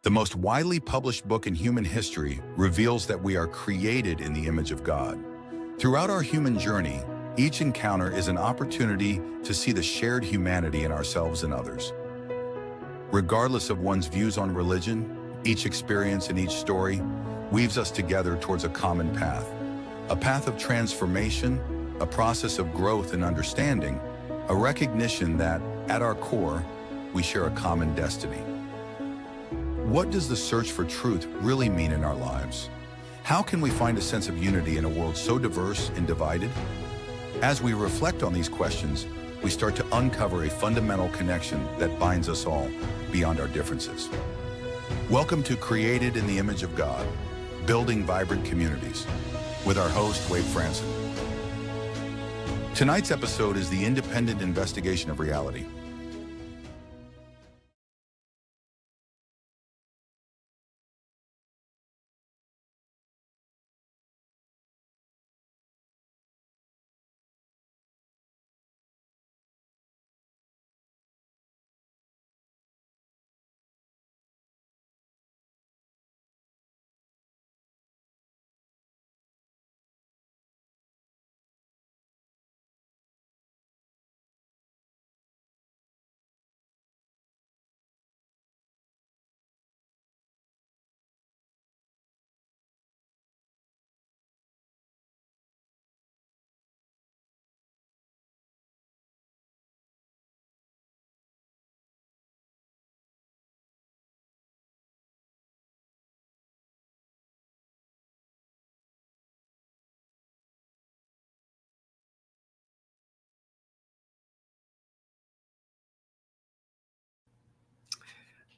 The most widely published book in human history reveals that we are created in the image of God. Throughout our human journey, each encounter is an opportunity to see the shared humanity in ourselves and others. Regardless of one's views on religion, each experience and each story weaves us together towards a common path. A path of transformation, a process of growth and understanding, a recognition that, at our core, we share a common destiny. What does the search for truth really mean in our lives? How can we find a sense of unity in a world so diverse and divided? As we reflect on these questions, we start to uncover a fundamental connection that binds us all beyond our differences. Welcome to Created in the Image of God, Building Vibrant Communities, with our host, Wade Franson. Tonight's episode is the independent investigation of reality.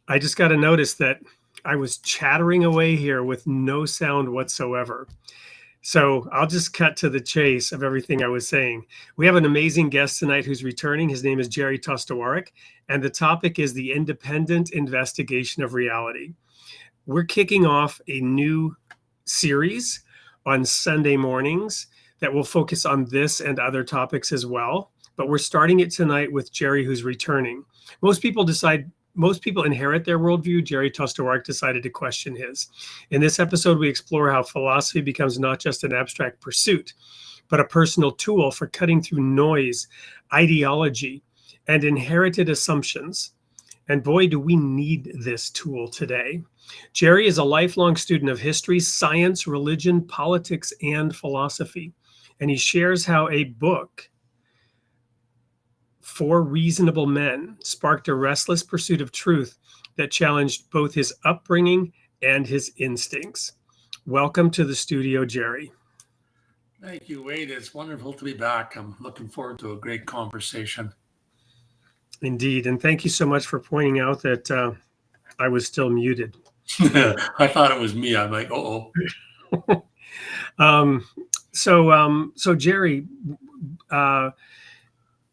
I just got to notice that I was chattering away here with no sound whatsoever. So I'll just cut to the chase of everything I was saying. We have an amazing guest tonight who's returning. His name is Gerry Tostowaryk, and the topic is the independent investigation of reality. We're kicking off a new series on Sunday mornings that will focus on this and other topics as well. But we're starting it tonight with Gerry, who's returning. Most people inherit their worldview. Gerry Tostowaryk decided to question his. In this episode, we explore how philosophy becomes not just an abstract pursuit, but a personal tool for cutting through noise, ideology, and inherited assumptions. And boy, do we need this tool today. Gerry is a lifelong student of history, science, religion, politics, and philosophy. And he shares how a book, For Reasonable Men, sparked a restless pursuit of truth that challenged both his upbringing and his instincts. Welcome to the studio, Gerry. Thank you, Wade. It's wonderful to be back. I'm looking forward to a great conversation. Indeed. And thank you so much for pointing out that I was still muted. I thought it was me. I'm like, So Gerry,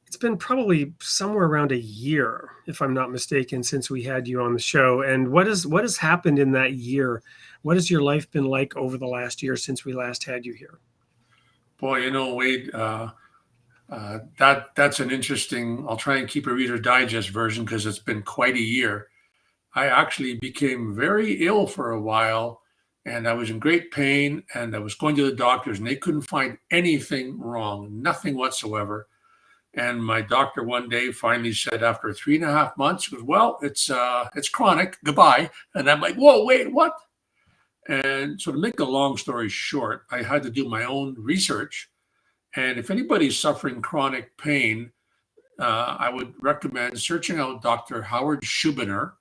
it's been probably somewhere around a year, if I'm not mistaken, since we had you on the show. And what has happened in that year? What has your life been like over the last year since we last had you here? Boy, Wade, that's an interesting, I'll try and keep a Reader's Digest version because it's been quite a year. I actually became very ill for a while, and I was in great pain, and I was going to the doctors, and they couldn't find anything wrong, nothing whatsoever. And my doctor one day finally said, after 3.5 months, he goes, well, it's chronic, goodbye. And I'm like, whoa, wait, what? And so to make a long story short, I had to do my own research. And if anybody's suffering chronic pain, I would recommend searching out Dr. Howard Schubiner.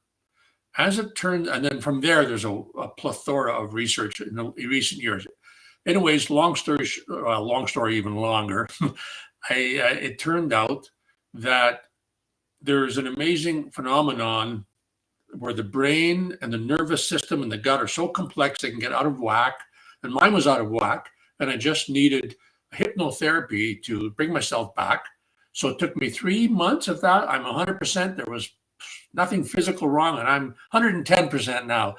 As it turned, and then from there, there's a plethora of research in recent years. Anyways, long story even longer, it turned out that there's an amazing phenomenon where the brain and the nervous system and the gut are so complex they can get out of whack. And mine was out of whack, and I just needed hypnotherapy to bring myself back. So it took me 3 months of that. I'm 100%. There was nothing physical wrong, and I'm 110% now.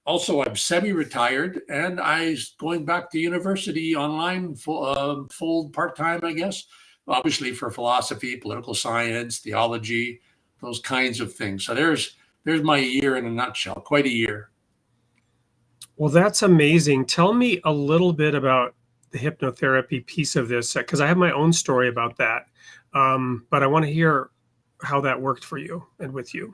Also, I'm semi-retired, and I'm going back to university online, full part-time, I guess, obviously for philosophy, political science, theology, those kinds of things. So there's there's my year in a nutshell. Quite a year. Well, that's amazing. Tell me a little bit about the hypnotherapy piece of this, because I have my own story about that. But I want to hear how that worked for you and with you.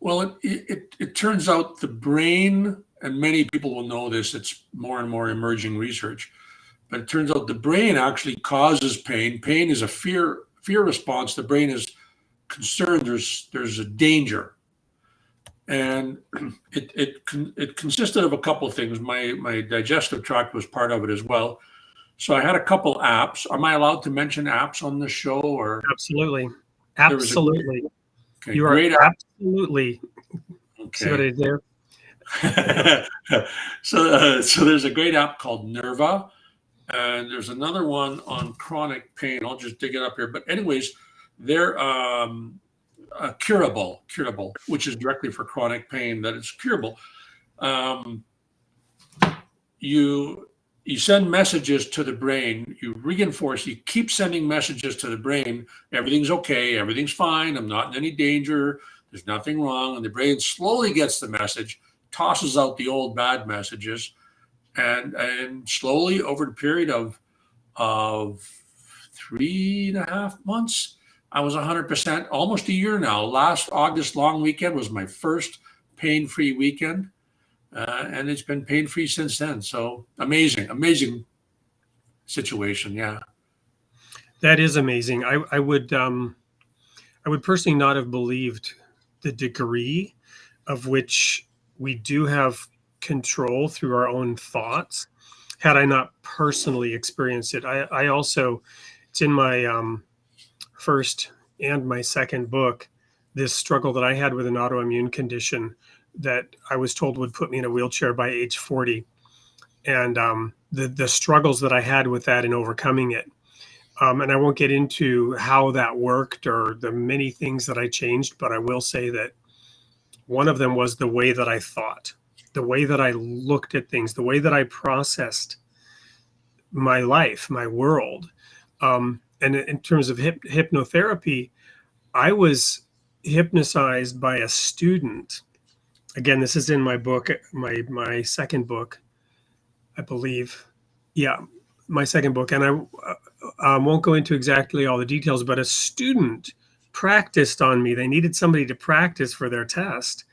Well, it turns out the brain, and many people will know this, it's more and more emerging research, but it turns out the brain actually causes pain. Pain is a fear response. The brain is concerned there's a danger. And it consisted of a couple of things. My digestive tract was part of it as well. So I had a couple apps. Am I allowed to mention apps on the show? Or Absolutely. there was a Absolutely. okay, You are great app. absolutely. See what I did there? So there's a great app called Nerva, and there's another one on chronic pain. I'll just dig it up here. But anyways, they're curable, which is directly for chronic pain. That it's curable. You send messages to the brain. You reinforce. You keep sending messages to the brain. Everything's okay. Everything's fine. I'm not in any danger. There's nothing wrong. And the brain slowly gets the message, tosses out the old bad messages, and slowly over the period of 3.5 months, I was 100%, almost a year now. Last August long weekend was my first pain-free weekend, and it's been pain-free since then. So amazing situation. Yeah. That is amazing. I would personally not have believed the degree of which we do have control through our own thoughts had I not personally experienced it. I also, it's in my first and my second book, this struggle that I had with an autoimmune condition that I was told would put me in a wheelchair by age 40. And the struggles that I had with that and overcoming it. And I won't get into how that worked or the many things that I changed, but I will say that one of them was the way that I thought, the way that I looked at things, the way that I processed my life, my world. And in terms of hypnotherapy, I was hypnotized by a student. Again, this is in my book, my second book, I believe. Yeah, my second book. And I won't go into exactly all the details, but a student practiced on me. They needed somebody to practice for their test.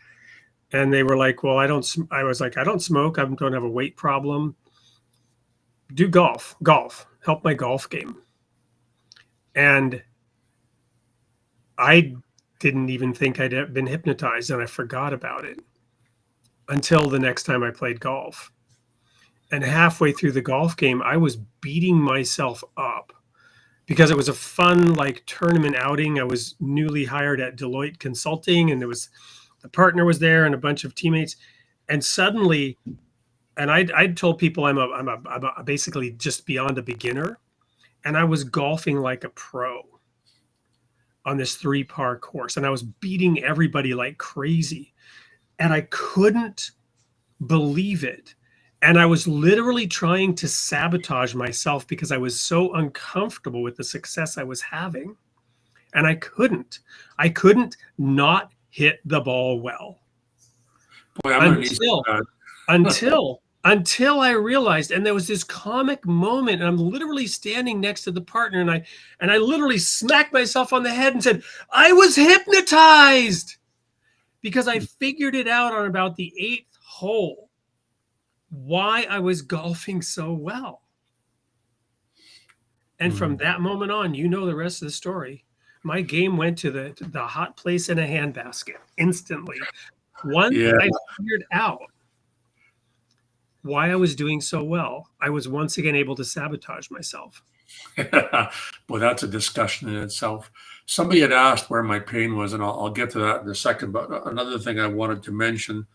And they were like, well, I was like, I don't smoke. I don't have a weight problem. Do golf, help my golf game. And I didn't even think I'd been hypnotized, and I forgot about it until the next time I played golf. And halfway through the golf game, I was beating myself up because it was a fun, like, tournament outing. I was newly hired at Deloitte Consulting, and the partner was there and a bunch of teammates. And suddenly, and I'd told people I'm basically just beyond a beginner, and I was golfing like a pro on this 3-par course, and I was beating everybody like crazy, and I couldn't believe it. And I was literally trying to sabotage myself because I was so uncomfortable with the success I was having. And I couldn't not hit the ball well. Boy, until I realized, and there was this comic moment, and I'm literally standing next to the partner, and I literally smacked myself on the head and said, I was hypnotized, because I figured it out on about the 8th hole why I was golfing so well. And from that moment on, you know the rest of the story. My game went to the hot place in a handbasket instantly. Once I figured out why I was doing so well, I was once again able to sabotage myself. Well, that's a discussion in itself. Somebody had asked where my pain was, and I'll get to that in a second. But another thing I wanted to mention,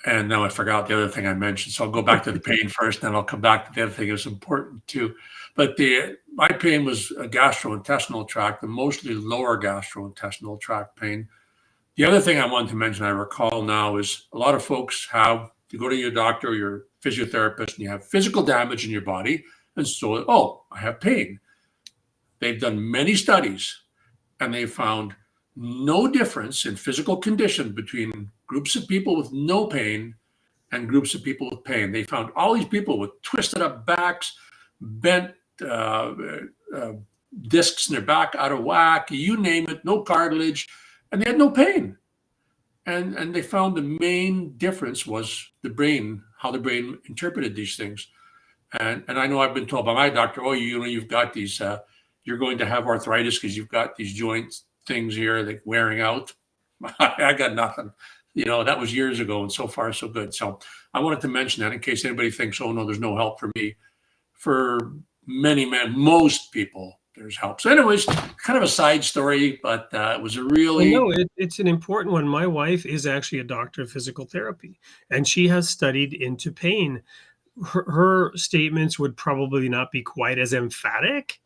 and now I forgot the other thing I mentioned. So I'll go back to the pain first, then I'll come back to the other thing that's important too. But my pain was a gastrointestinal tract, and mostly lower gastrointestinal tract pain. The other thing I wanted to mention, I recall now, is a lot of folks you go to your doctor or your physiotherapist, and you have physical damage in your body, and so, I have pain. They've done many studies, and they found no difference in physical condition between groups of people with no pain and groups of people with pain. They found all these people with twisted up backs, bent discs in their back out of whack, you name it, no cartilage, and they had no pain. And they found the main difference was the brain, how the brain interpreted these things. And I know I've been told by my doctor, oh, you've got these, you're going to have arthritis because you've got these joint things here like wearing out. I got nothing. That was years ago, and so far so good. So I wanted to mention that in case anybody thinks, oh no, there's no help for me. For most people, there's help. So anyways, kind of a side story, but it was a really... Well, no, it's an important one. My wife is actually a doctor of physical therapy, and she has studied into pain. Her statements would probably not be quite as emphatic,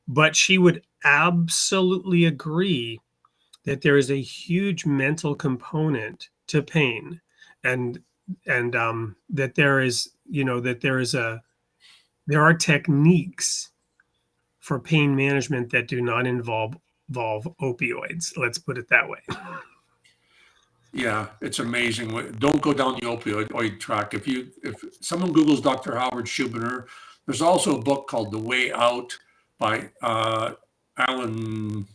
but she would absolutely agree that there is a huge mental component to pain, and that there are techniques for pain management that do not involve opioids. Let's put it that way. Yeah, it's amazing. Don't go down the opioid track. If someone Googles Dr. Howard Schubiner, there's also a book called The Way Out by Alan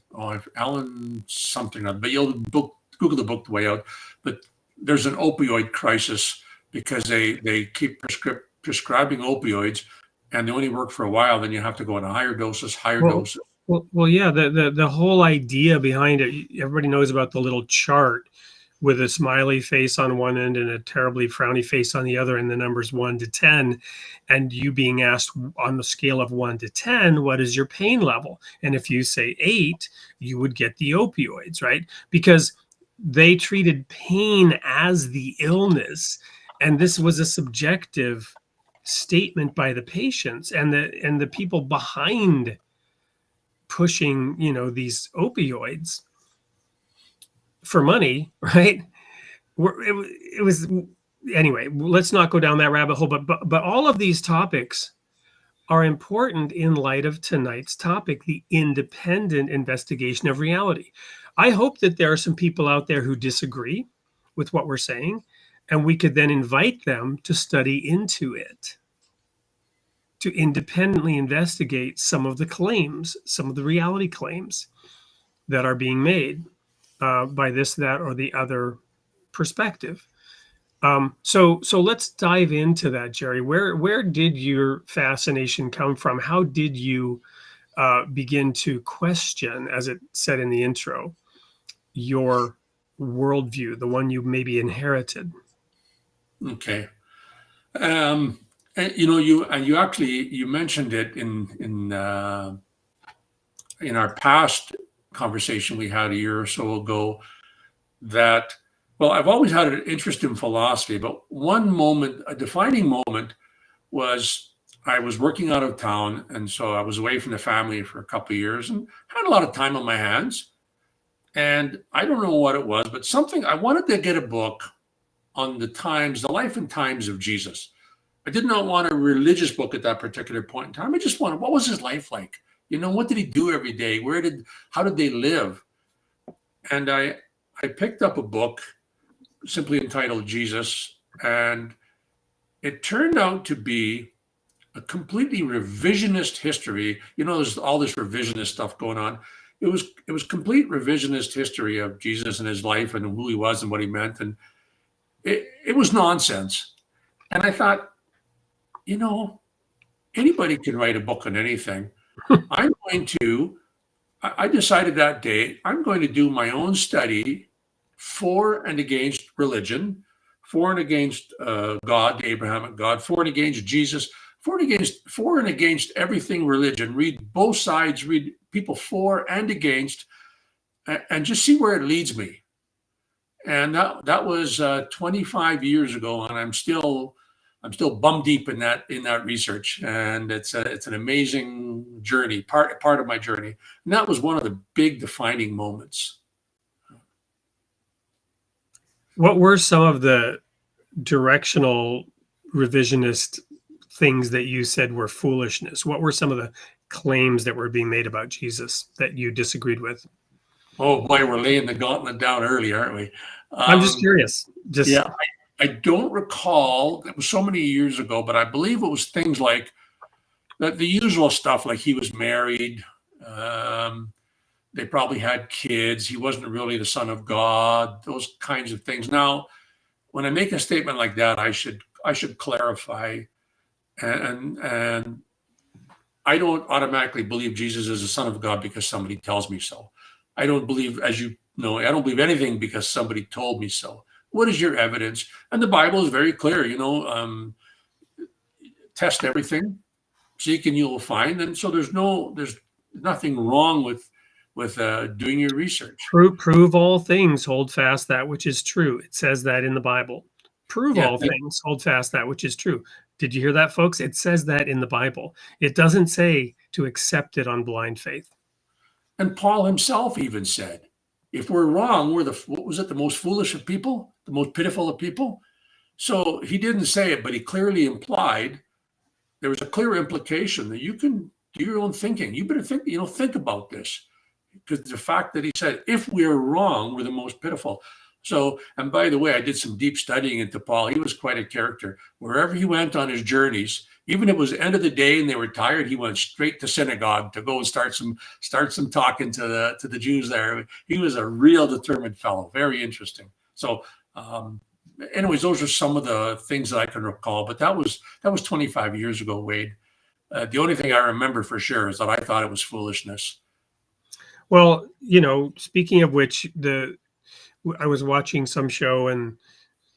something, but you'll Google the book The Way Out. But there's an opioid crisis because they keep prescribing opioids, and they only work for a while. Then you have to go on higher doses. Well, yeah. The whole idea behind it, everybody knows about the little chart with a smiley face on one end and a terribly frowny face on the other, and the numbers 1 to 10, and you being asked on the scale of 1 to 10, what is your pain level? And if you say 8, you would get the opioids, right? Because they treated pain as the illness, and this was a subjective statement by the patients and the people behind pushing, these opioids for money, right? It was anyway. Let's not go down that rabbit hole. But all of these topics are important in light of tonight's topic, the independent investigation of reality. I hope that there are some people out there who disagree with what we're saying, and we could then invite them to study into it, to independently investigate some of the claims, some of the reality claims that are being made by this, that, or the other perspective. So let's dive into that, Gerry. Where did your fascination come from? How did you begin to question, as it said in the intro, your worldview, the one you maybe inherited? Okay. And, you mentioned it in our past conversation we had a year or so ago that, well, I've always had an interest in philosophy, but one moment, a defining moment, was I was working out of town, and so I was away from the family for a couple of years and had a lot of time on my hands. And I don't know what it was, but I wanted to get a book on the life and times of Jesus. I did not want a religious book at that particular point in time. I just wanted, what was his life like? What did he do every day? How did they live? And I picked up a book simply entitled Jesus, and it turned out to be a completely revisionist history. There's all this revisionist stuff going on. It was complete revisionist history of Jesus and his life and who he was and what he meant. And it was nonsense. And I thought, anybody can write a book on anything. I decided that day, I'm going to do my own study for and against religion, for and against God, the Abrahamic God, for and against Jesus, for and against everything religion. Read both sides, read people for and against, and just see where it leads me. And that was 25 years ago, and I'm still bum deep in that research, and it's an amazing journey, part of my journey. And that was one of the big defining moments. What were some of the directional revisionist things that you said were foolishness? What were some of the claims that were being made about Jesus that you disagreed with? Oh boy, we're laying the gauntlet down early, aren't we? I'm just curious. Yeah, I don't recall. It was so many years ago, but I believe it was things like the usual stuff, like he was married. They probably had kids. He wasn't really the son of God. Those kinds of things. Now, when I make a statement like that, I should clarify, and I don't automatically believe Jesus is the son of God because somebody tells me so. I don't believe, as you know, I don't believe anything because somebody told me so. What is your evidence? And the Bible is very clear. Test everything, seek and you will find. And so there's nothing wrong with doing your research. Prove all things, hold fast that which is true. It says that in the Bible. Prove all things, hold fast that which is true. Did you hear that, folks? It says that in the Bible. It doesn't say to accept it on blind faith. And Paul himself even said, if we're wrong, we're the most foolish of people, the most pitiful of people. So he didn't say it, but he clearly implied, there was a clear implication that you can do your own thinking. You better think about this. Because the fact that he said, if we're wrong, we're the most pitiful. So, and by the way, I did some deep studying into Paul. He was quite a character. Wherever he went on his journeys, even if it was the end of the day and they were tired, he went straight to synagogue to go and start some talking to the Jews there. He was a real determined fellow. Very interesting. So, anyways, those are some of the things that I can recall. But that was 25 years ago, Wade. The only thing I remember for sure is that I thought it was foolishness. Well, speaking of which, I was watching some show and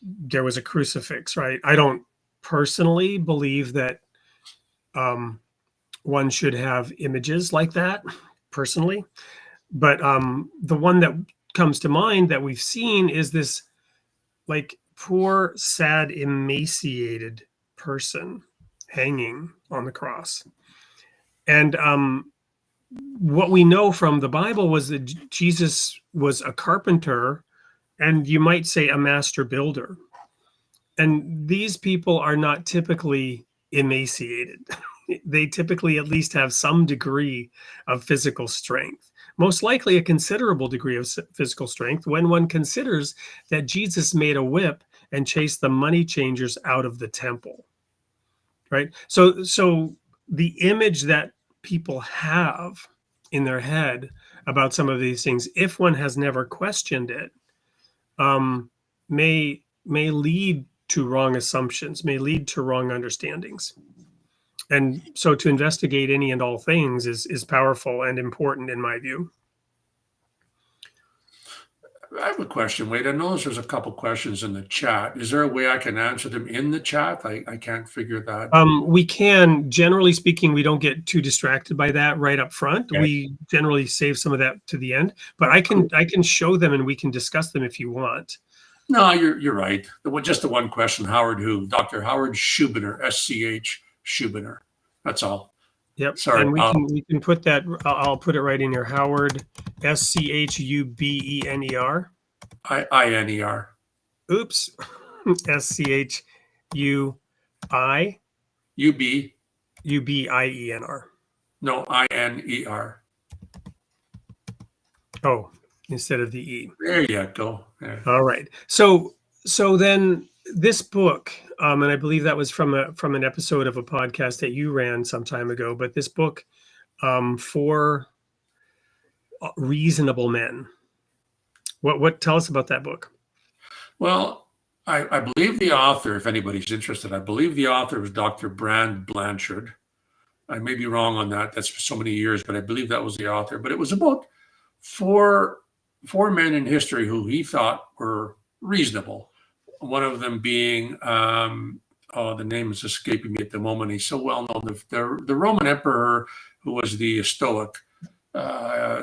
there was a crucifix, right? I don't personally believe that one should have images like that personally, but the one that comes to mind that we've seen is this like poor, sad, emaciated person hanging on the cross. And what we know from the Bible was that Jesus was a carpenter, and you might say a master builder. And these people are not typically emaciated. They typically at least have some degree of physical strength, most likely a considerable degree of physical strength when one considers that Jesus made a whip and chased the money changers out of the temple, right? So the image that people have in their head about some of these things, if one has never questioned it, may lead to wrong assumptions, may lead to wrong understandings. And so to investigate any and all things is powerful and important in my view. I have a question, Wade. I noticed there's a couple questions in the chat. Is there a way I can answer them in the chat? I can't figure that. We can, generally speaking, we don't get too distracted by that right up front. Okay. We generally save some of that to the end, but I can show them and we can discuss them if you want. No, you're right. Just the one question, Howard who? Dr. Howard Schubiner, SCH Schubiner. That's all. Yep. Sorry. And we can put that, I'll put it right in here. Howard, SCHUBENER. INER. Oops. SCHUI. UBIENR. No, INER. Oh, instead of the E. There you go. There. All right. So then this book, and I believe that was from an episode of a podcast that you ran some time ago, but this book, For Reasonable Men. What tell us about that book? Well, I believe the author, if anybody's interested, I believe the author was Dr. Brand Blanchard. I may be wrong on that. That's for so many years, but I believe that was the author. But it was about four men in history who he thought were reasonable. One of them being, the name is escaping me at the moment. He's so well known. The Roman emperor who was the Stoic.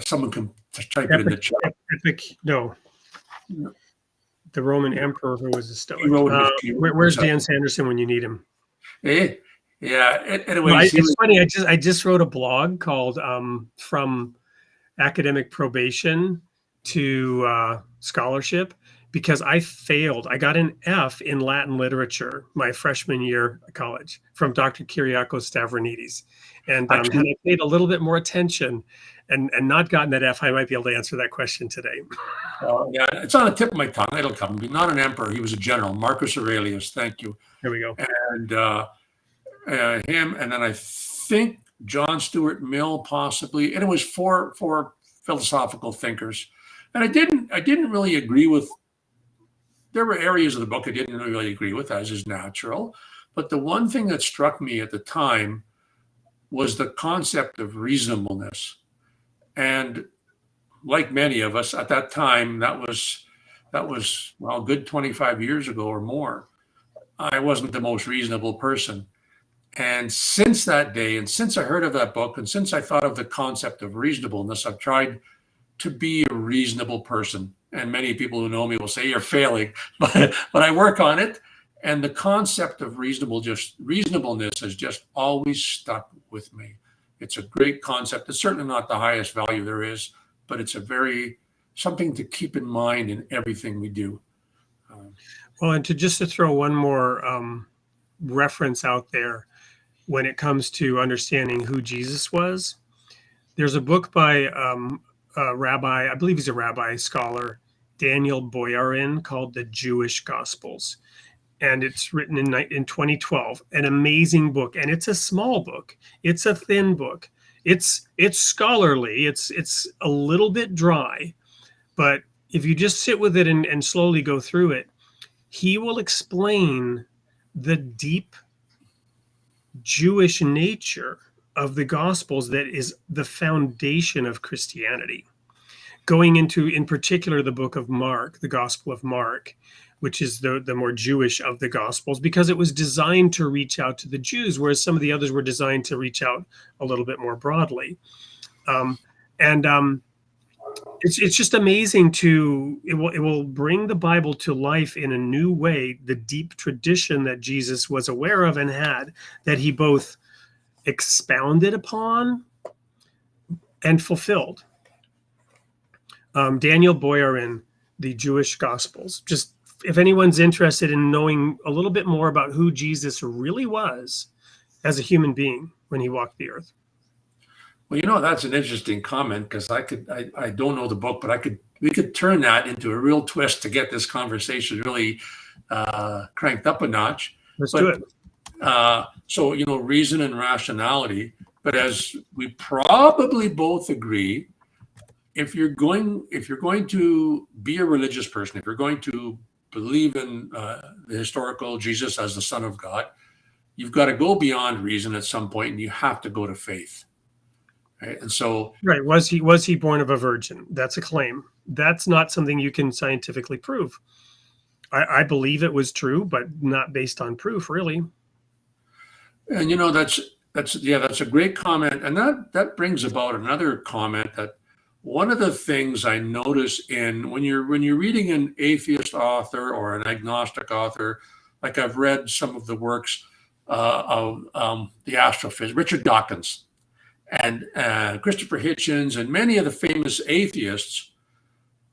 Someone can type it in the chat. No. The Roman emperor who was a Stoic. Where's Dan Sanderson when you need him? Yeah. Anyway, it's funny. I just wrote a blog called "From Academic Probation to Scholarship" because I failed. I got an F in Latin literature my freshman year of college from Dr. Kyriakos Stavronidis. And had I paid a little bit more attention, and not gotten that F, I might be able to answer that question today. Yeah, it's on the tip of my tongue. It'll come. He's not an emperor. He was a general, Marcus Aurelius. Thank you. There we go. And him, and then I think John Stuart Mill, possibly. And it was four philosophical thinkers. And I didn't really agree with. There were areas of the book I didn't really agree with, as is natural. But the one thing that struck me at the time was the concept of reasonableness. And like many of us at that time, that was well, a good 25 years ago or more. I wasn't the most reasonable person. And since that day, and since I heard of that book, and since I thought of the concept of reasonableness, I've tried to be a reasonable person. And many people who know me will say you're failing, but I work on it. And the concept of reasonableness has just always stuck with me. It's a great concept. It's certainly not the highest value there is, but it's something to keep in mind in everything we do. Well, and to throw one more reference out there when it comes to understanding who Jesus was, there's a book by a rabbi, I believe he's a rabbi scholar, Daniel Boyarin, called The Jewish Gospels. And it's written in 2012, an amazing book. And it's a small book. It's a thin book. It's scholarly. It's a little bit dry. But if you just sit with it and slowly go through it, he will explain the deep Jewish nature of the Gospels that is the foundation of Christianity. Going into, in particular, the book of Mark, the Gospel of Mark, which is the more Jewish of the Gospels, because it was designed to reach out to the Jews, whereas some of the others were designed to reach out a little bit more broadly. It's just amazing it will bring the Bible to life in a new way, the deep tradition that Jesus was aware of and had, that he both expounded upon and fulfilled. Daniel Boyarin, The Jewish Gospels. Just if anyone's interested in knowing a little bit more about who Jesus really was as a human being when he walked the earth. Well, that's an interesting comment, because I don't know the book, but we could turn that into a real twist to get this conversation really cranked up a notch. Let's do it. So, reason and rationality, but as we probably both agree, if you're going to be a religious person, if you're going to believe in the historical Jesus as the Son of God, you've got to go beyond reason at some point, and you have to go to faith. Right? And so, right, was he born of a virgin? That's a claim. That's not something you can scientifically prove. I believe it was true, but not based on proof, really. And that's a great comment, and that brings about another comment that. One of the things I notice when you're reading an atheist author or an agnostic author, like I've read some of the works of the astrophysicist, Richard Dawkins, and Christopher Hitchens, and many of the famous atheists,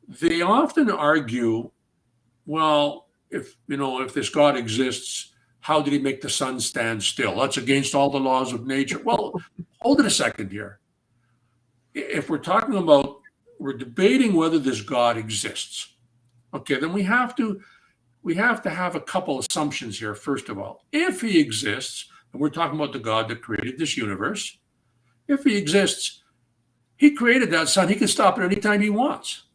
they often argue, well, if this God exists, how did he make the sun stand still? That's against all the laws of nature. Well, hold it a second here. If we're debating whether this God exists, okay, then we have to have a couple assumptions here. First of all, if he exists, and we're talking about the God that created this universe, if he exists, he created that sun. He can stop it anytime he wants.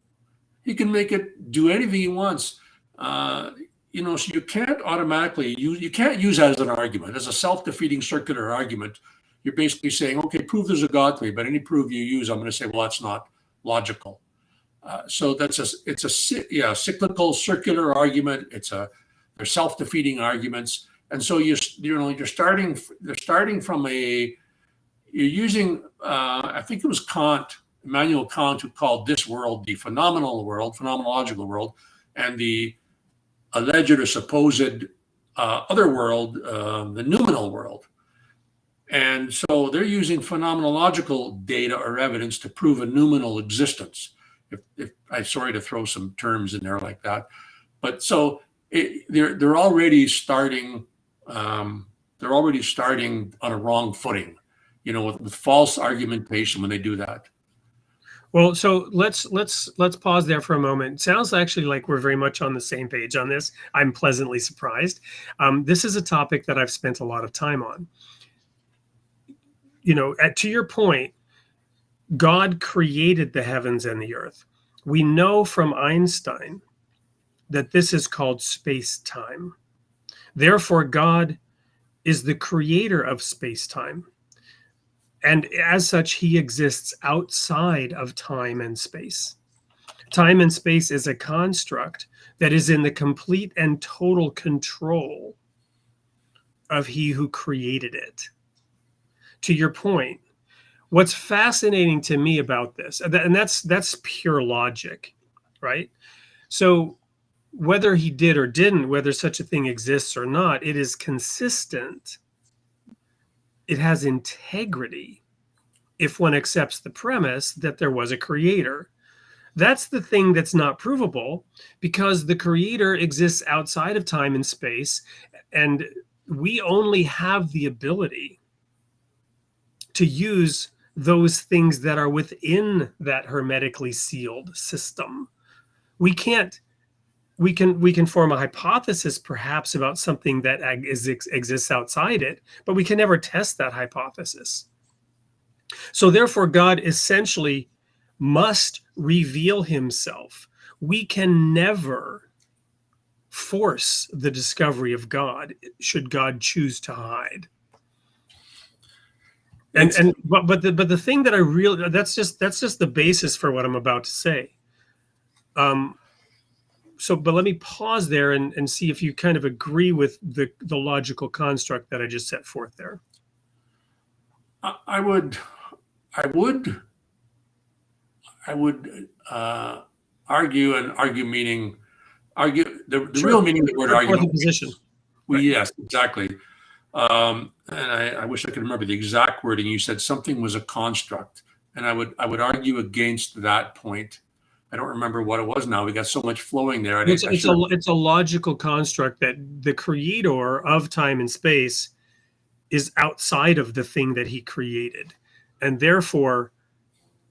He can make it do anything he wants. So you can't automatically you can't use that as an argument, as a self-defeating circular argument. You're basically saying, okay, prove there's a God to me, but any proof you use, I'm going to say, well, that's not logical. So it's a cyclical, circular argument. They're self-defeating arguments, and so you're starting from you're using I think it was Immanuel Kant, who called this world the phenomenological world, and the alleged or supposed other world, the noumenal world. And so they're using phenomenological data or evidence to prove a noumenal existence. If I'm sorry to throw some terms in there like that, but so they're already starting on a wrong footing, with false argumentation when they do that. Well, so let's pause there for a moment. Sounds actually like we're very much on the same page on this. I'm pleasantly surprised. This is a topic that I've spent a lot of time on. To your point, God created the heavens and the earth. We know from Einstein that this is called space-time. Therefore, God is the creator of space-time. And as such, he exists outside of time and space. Time and space is a construct that is in the complete and total control of he who created it. To your point, what's fascinating to me about this, and that's pure logic, right? So whether he did or didn't, whether such a thing exists or not, it is consistent. It has integrity if one accepts the premise that there was a creator. That's the thing that's not provable, because the creator exists outside of time and space, and we only have the ability to use those things that are within that hermetically sealed system. We can form a hypothesis perhaps about something that exists outside it, but we can never test that hypothesis. So therefore, God essentially must reveal himself. We can never force the discovery of God should God choose to hide. But the thing that I really, that's just the basis for what I'm about to say. But let me pause there and see if you kind of agree with the logical construct that I just set forth there. I would argue, and argue meaning argue the Sure. real meaning of the word argument. Position. Right. Yes, exactly. And I wish I could remember the exact wording. You said something was a construct, and I would argue against that point. I don't remember what it was now. We got so much flowing there. It's a logical construct that the creator of time and space is outside of the thing that he created. And therefore,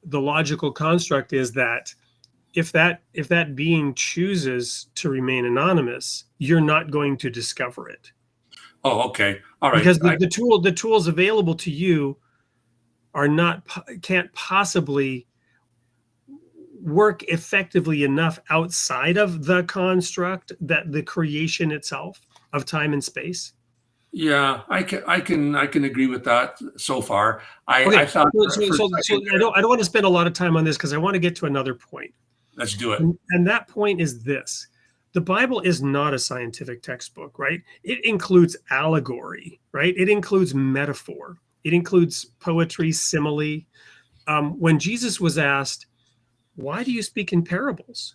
the logical construct is that if that being chooses to remain anonymous, you're not going to discover it. Oh, okay. All right. Because the tools available to you can't possibly work effectively enough outside of the construct, that the creation itself of time and space. Yeah, I can agree with that so far. I thought. So I don't want to spend a lot of time on this because I want to get to another point. Let's do it. And that point is this: the Bible is not a scientific textbook, right? It includes allegory, right? It includes metaphor. It includes poetry, simile. When Jesus was asked, "Why do you speak in parables?"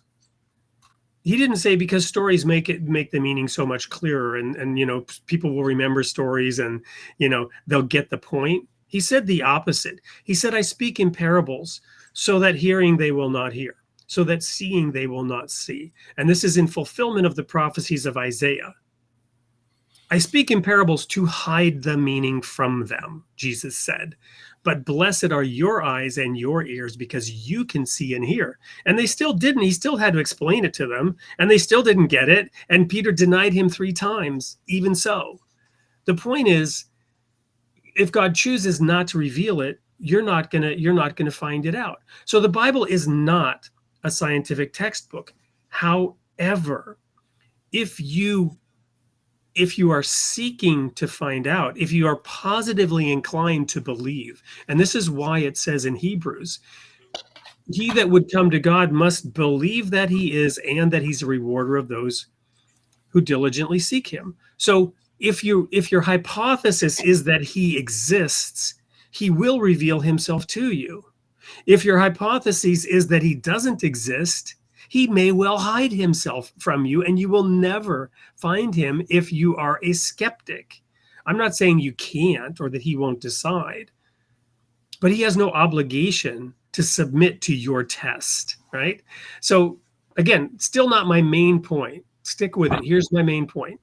He didn't say because stories make the meaning so much clearer, and people will remember stories, and they'll get the point. He said the opposite. He said, "I speak in parables so that hearing they will not hear, so that seeing they will not see." And this is in fulfillment of the prophecies of Isaiah. "I speak in parables to hide the meaning from them," Jesus said. "But blessed are your eyes and your ears, because you can see and hear." And they still didn't. He still had to explain it to them, and they still didn't get it. And Peter denied him 3 times. Even so, the point is, if God chooses not to reveal it, you're not gonna find it out. So the Bible is not a scientific textbook. However, if you are seeking to find out, if you are positively inclined to believe, and this is why it says in Hebrews, he that would come to God must believe that he is, and that he's a rewarder of those who diligently seek him. So if your hypothesis is that he exists, he will reveal himself to you. If your hypothesis is that he doesn't exist, he may well hide himself from you, and you will never find him if you are a skeptic. I'm not saying you can't or that he won't decide, but he has no obligation to submit to your test, right? So again, still not my main point. Stick with it. Here's my main point.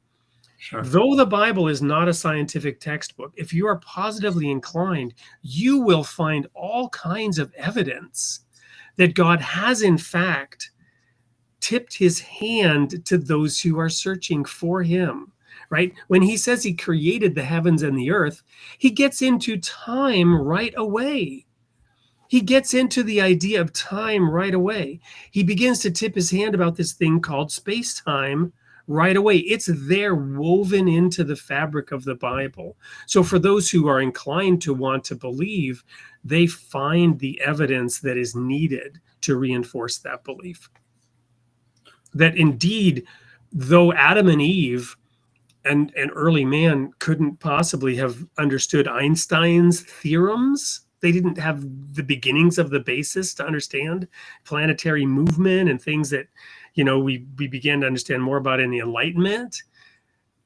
Sure. Though the Bible is not a scientific textbook, if you are positively inclined, you will find all kinds of evidence that God has in fact tipped his hand to those who are searching for him, right? When he says he created the heavens and the earth, he gets into time right away. He gets into the idea of time right away. He begins to tip his hand about this thing called space-time right away. It's there woven into the fabric of the Bible. So for those who are inclined to want to believe, they find the evidence that is needed to reinforce that belief. That indeed, though Adam and Eve and early man couldn't possibly have understood Einstein's theorems, they didn't have the beginnings of the basis to understand planetary movement and things that, we began to understand more about in the Enlightenment.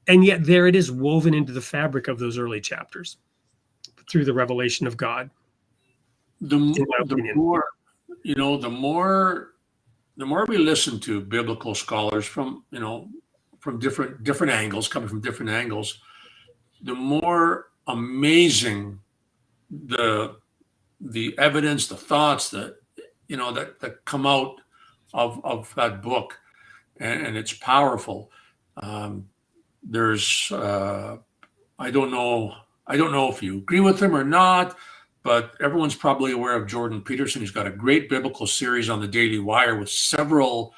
And yet there it is, woven into the fabric of those early chapters through the revelation of God. The more, the more we listen to biblical scholars from different angles, coming from different angles, the more amazing the evidence, the thoughts that come out of that book, and it's powerful. There's I don't know if you agree with him or not, but everyone's probably aware of Jordan Peterson. He's got a great biblical series on the Daily Wire with several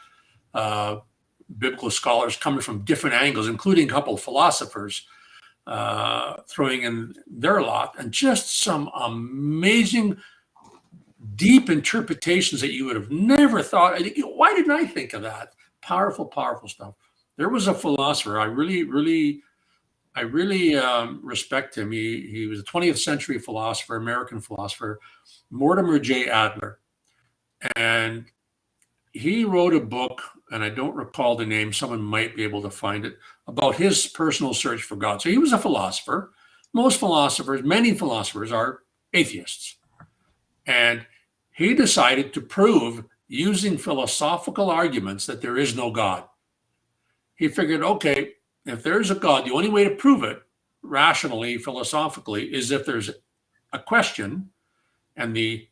biblical scholars coming from different angles, including a couple of philosophers throwing in their lot, and just some amazing, deep interpretations that you would have never thought. Why didn't I think of that? Powerful, powerful stuff. There was a philosopher I really respect him. He was a 20th century philosopher, American philosopher, Mortimer J. Adler, and he wrote a book, and I don't recall the name, someone might be able to find it, about his personal search for God. So he was a philosopher. Many philosophers are atheists. And he decided to prove, using philosophical arguments, that there is no God. He figured, okay, if there's a God, the only way to prove it rationally, philosophically, is if there's a question, and if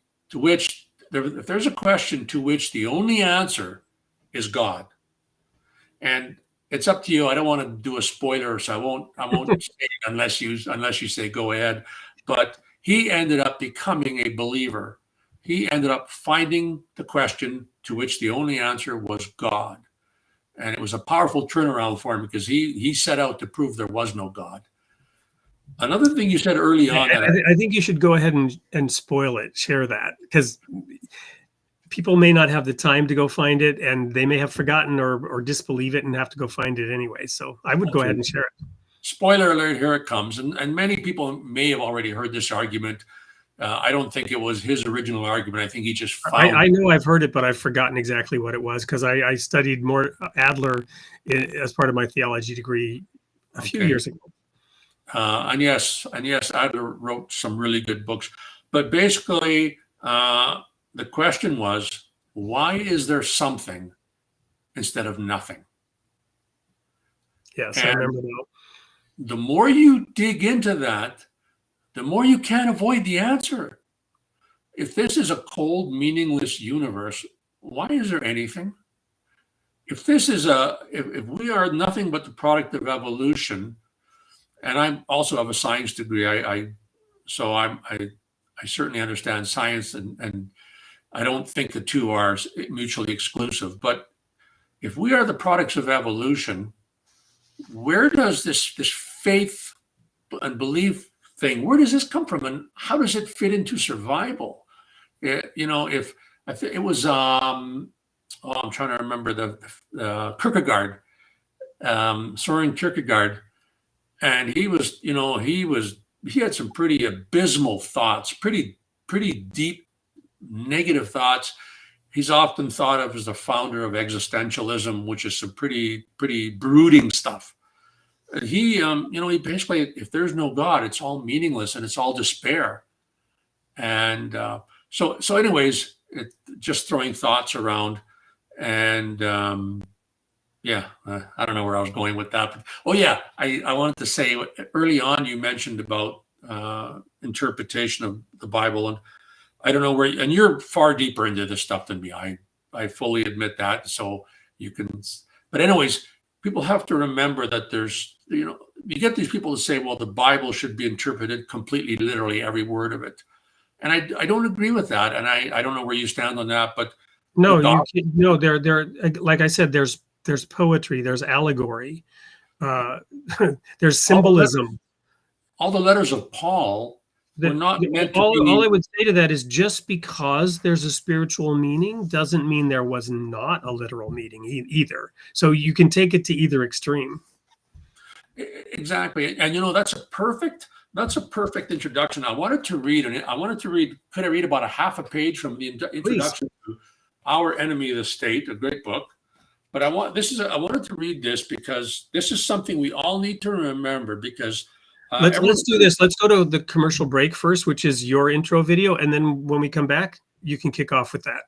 there's a question to which the only answer is God. And it's up to you. I don't want to do a spoiler, so I won't say it unless you say go ahead. But he ended up becoming a believer. He ended up finding the question to which the only answer was God. And it was a powerful turnaround for him, because he set out to prove there was no God. Another thing you said early on, I think you should go ahead and spoil it, share that, because people may not have the time to go find it, and they may have forgotten or disbelieve it and have to go find it anyway. So I would go ahead and share it. Spoiler alert, here it comes. And many people may have already heard this argument. I don't think it was his original argument. I think he just found I know I've heard it, but I've forgotten exactly what it was, because I studied more Adler as part of my theology degree a few years ago. And yes, Adler wrote some really good books. But basically, the question was, why is there something instead of nothing? Yes, and I remember that. The more you dig into that, the more you can't avoid the answer. If this is a cold, meaningless universe, why is there anything? If this is if we are nothing but the product of evolution, and I also have a science degree, I certainly understand science, and I don't think the two are mutually exclusive. But if we are the products of evolution, where does this faith and belief thing, where does this come from, and how does it fit into survival? If it was, I'm trying to remember the Kierkegaard, Soren Kierkegaard, and he had some pretty abysmal thoughts, pretty deep negative thoughts. He's often thought of as the founder of existentialism, which is some pretty brooding stuff. And he basically, if there's no God, it's all meaningless and it's all despair. And so anyways, just throwing thoughts around. And I don't know where I was going with that. But, I wanted to say, early on, you mentioned about interpretation of the Bible. And I don't know where, and you're far deeper into this stuff than me. I fully admit that. So you can, but anyways, people have to remember that there's, you get these people to say, well, the Bible should be interpreted completely literally, every word of it. And I don't agree with that. And I don't know where you stand on that, but No, no, there, like I said, there's poetry, there's allegory, there's symbolism. All the letters of Paul were not meant to be. All I would say to that is, just because there's a spiritual meaning doesn't mean there was not a literal meaning either. So you can take it to either extreme. Exactly. And that's a perfect introduction. I wanted to read, could I read about a half a page from the introduction to Our Enemy of the State, a great book. But I wanted to read this because this is something we all need to remember, because let's do this. Let's go to the commercial break first, which is your intro video. And then when we come back, you can kick off with that.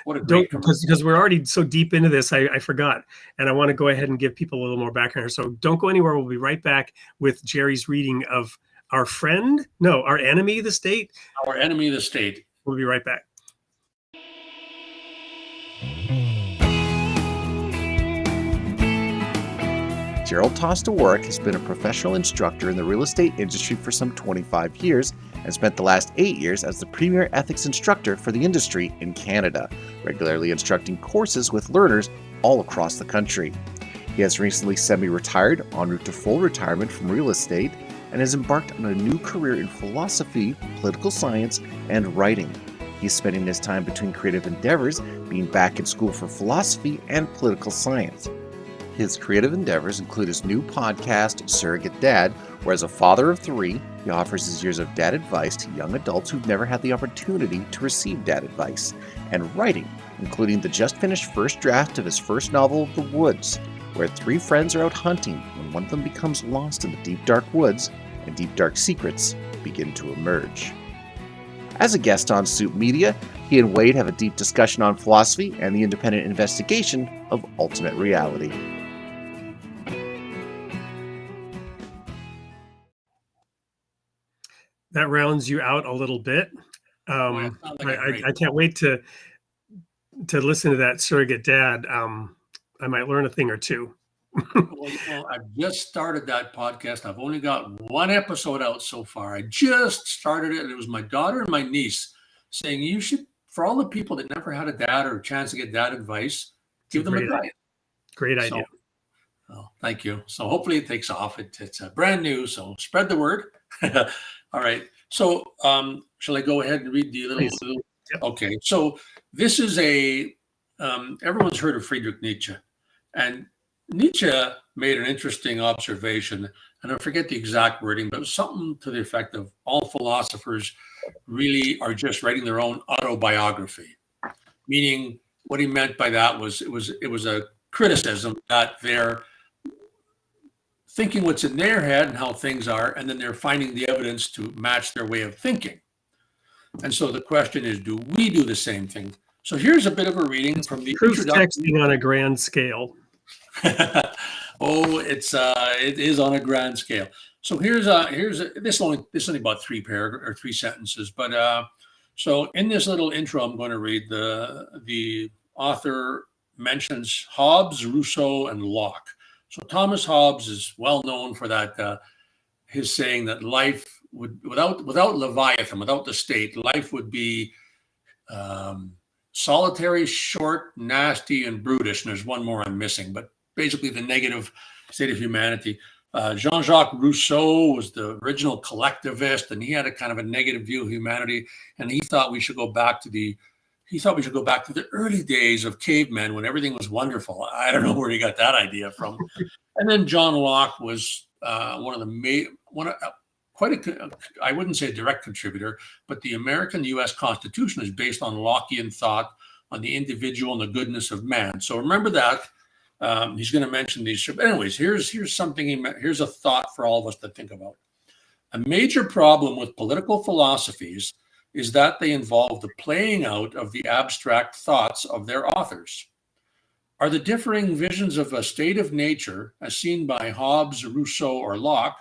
What a great because we're already so deep into this, I forgot. And I want to go ahead and give people a little more background here. So don't go anywhere. We'll be right back with Gerry's reading of Our Enemy of the State. Our Enemy of the State. We'll be right back. Gerry Tostowaryk has been a professional instructor in the real estate industry for some 25 years and spent the last 8 years as the premier ethics instructor for the industry in Canada, regularly instructing courses with learners all across the country. He has recently semi-retired, en route to full retirement from real estate, and has embarked on a new career in philosophy, political science, and writing. He's spending his time between creative endeavors, being back in school for philosophy and political science. His creative endeavors include his new podcast, Surrogate Dad, where as a father of 3, he offers his years of dad advice to young adults who've never had the opportunity to receive dad advice, and writing, including the just-finished first draft of his first novel, The Woods, where 3 friends are out hunting when one of them becomes lost in the deep dark woods, and deep dark secrets begin to emerge. As a guest on Soup Media, he and Wade have a deep discussion on philosophy and the independent investigation of ultimate reality. That rounds you out a little bit. I can't wait to listen to that Surrogate Dad. I might learn a thing or two. Well, I've just started that podcast. I've only got 1 episode out so far. I just started it, and it was my daughter and my niece saying, you should, for all the people that never had a dad or a chance to get dad advice, give them a try. Great idea. Thank you. So hopefully it takes off. It's brand new, so spread the word. All right. So shall I go ahead and read the little? Yep. Okay. So this is everyone's heard of Friedrich Nietzsche, and Nietzsche made an interesting observation, and I forget the exact wording, but it was something to the effect of all philosophers really are just writing their own autobiography. Meaning, what he meant by that was it was a criticism that they're thinking what's in their head and how things are, and then they're finding the evidence to match their way of thinking. And so the question is, do we do the same thing? So here's a bit of a reading from the proof texting on a grand scale. It is on a grand scale. So here's this only about 3 sentences, but so in this little intro, I'm going to read the author mentions Hobbes, Rousseau, and Locke. So Thomas Hobbes is well known for that, his saying that life would, without Leviathan, without the state, life would be solitary, short, nasty, and brutish. And there's one more I'm missing, but basically the negative state of humanity. Jean-Jacques Rousseau was the original collectivist, and he had a kind of a negative view of humanity, and he thought we should go back to the early days of cavemen when everything was wonderful. I don't know where he got that idea from. And then John Locke was I wouldn't say a direct contributor, but the American-U.S. Constitution is based on Lockean thought on the individual and the goodness of man. So remember that. He's going to mention these. But anyways, here's something. Here's a thought for all of us to think about. A major problem with political philosophies is that they involve the playing out of the abstract thoughts of their authors. Are the differing visions of a state of nature, as seen by Hobbes, Rousseau, or Locke,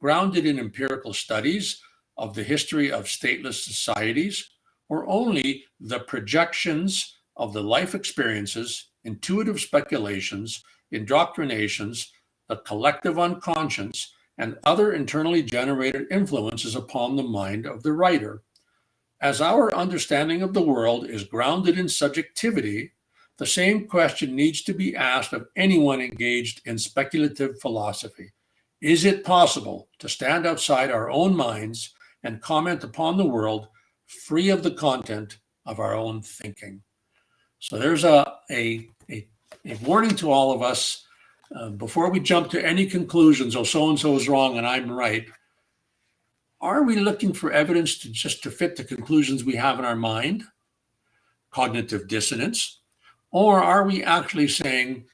grounded in empirical studies of the history of stateless societies, or only the projections of the life experiences, intuitive speculations, indoctrinations, the collective unconscious, and other internally generated influences upon the mind of the writer? As our understanding of the world is grounded in subjectivity, the same question needs to be asked of anyone engaged in speculative philosophy. Is it possible to stand outside our own minds and comment upon the world free of the content of our own thinking? So there's a warning to all of us before we jump to any conclusions, oh, so-and-so is wrong and I'm right. Are we looking for evidence to fit the conclusions we have in our mind, cognitive dissonance, or are we actually saying,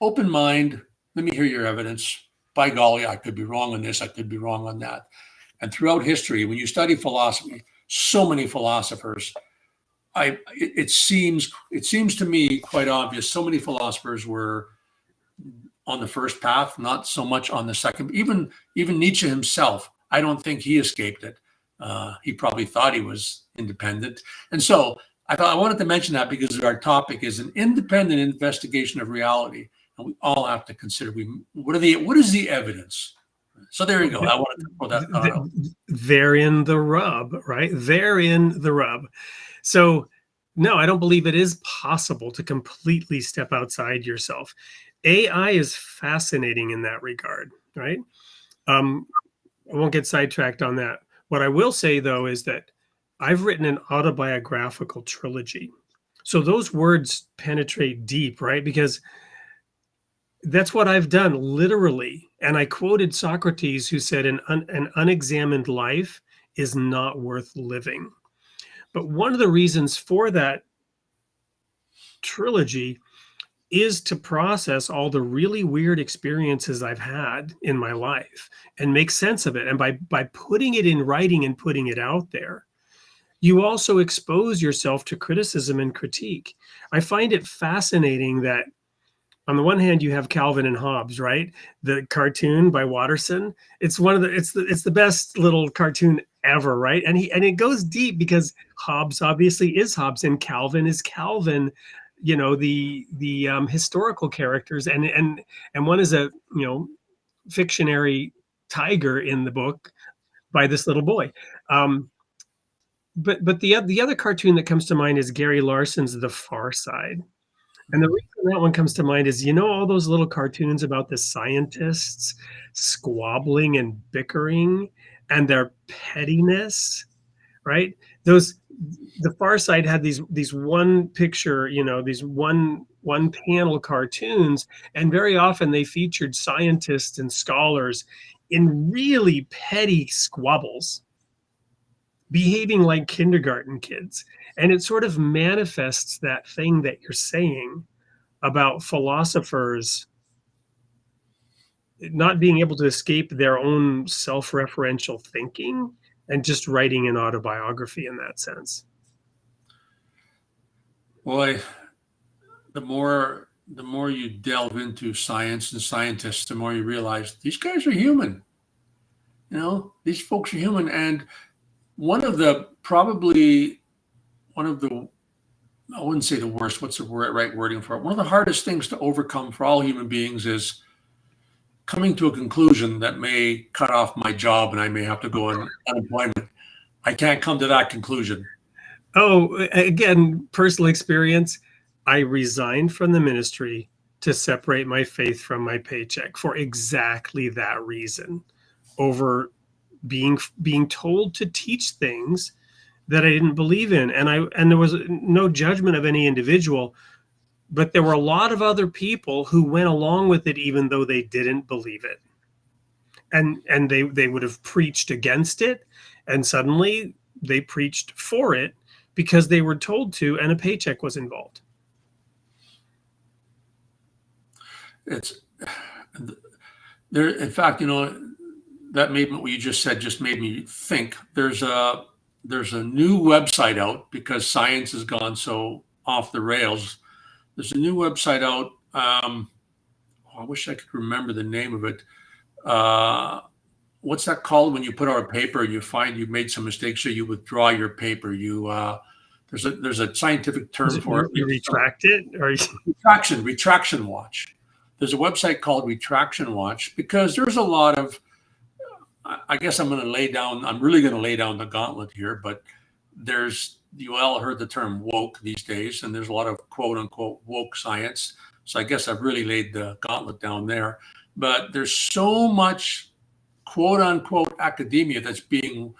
open mind, let me hear your evidence. By golly, I could be wrong on this, I could be wrong on that. And throughout history, when you study philosophy, so many philosophers, it seems to me quite obvious, so many philosophers were on the first path, not so much on the second. Even Nietzsche himself, I don't think he escaped it. He probably thought he was independent. And so I thought I wanted to mention that because our topic is an independent investigation of reality. And we all have to consider what is the evidence? So there you go. I wanted to throw that thought out. Therein the rub, right? Therein the rub. So no, I don't believe it is possible to completely step outside yourself. AI is fascinating in that regard, right? I won't get sidetracked on that. What I will say, though, is that I've written an autobiographical trilogy. So those words penetrate deep, right? Because that's what I've done, literally. And I quoted Socrates, who said, an unexamined life is not worth living. But one of the reasons for that trilogy is to process all the really weird experiences I've had in my life and make sense of it. And by putting it in writing and putting it out there, you also expose yourself to criticism and critique. I find it fascinating that on the one hand, you have Calvin and Hobbes, right? The cartoon by Watterson. It's the best little cartoon ever, right? And it goes deep because Hobbes obviously is Hobbes and Calvin is Calvin. You know, the historical characters, and one is a fictionary tiger in the book by this little boy. But the other cartoon that comes to mind is Gary Larson's The Far Side. And the reason that one comes to mind is, all those little cartoons about the scientists squabbling and bickering and their pettiness, right? The Far Side had these one picture, these one panel cartoons, and very often they featured scientists and scholars in really petty squabbles, behaving like kindergarten kids. And it sort of manifests that thing that you're saying about philosophers not being able to escape their own self-referential thinking and just writing an autobiography in that sense. Boy, the more you delve into science and scientists, the more you realize these guys are human. These folks are human. And one of the, I wouldn't say the worst, what's the right wording for it? One of the hardest things to overcome for all human beings is coming to a conclusion that may cut off my job and I may have to go on unemployment. I can't come to that conclusion. Oh, again, personal experience. I resigned from the ministry to separate my faith from my paycheck for exactly that reason, over being told to teach things that I didn't believe in. And there was no judgment of any individual, but there were a lot of other people who went along with it even though they didn't believe it. And they would have preached against it, and suddenly they preached for it because they were told to, and a paycheck was involved. It's there. In fact, that made what you just said just made me think. There's a new website out because science has gone so off the rails. There's a new website out. I wish I could remember the name of it. what's that called when you put out a paper and you find you made some mistakes, so you withdraw your paper? There's a scientific term for it. You retract it, or Retraction watch. There's a website called Retraction Watch, because there's a lot of, I guess I'm really going to lay down the gauntlet here, but you all heard the term woke these days, and there's a lot of quote unquote woke science. So I guess I've really laid the gauntlet down there. But there's so much quote unquote academia that's being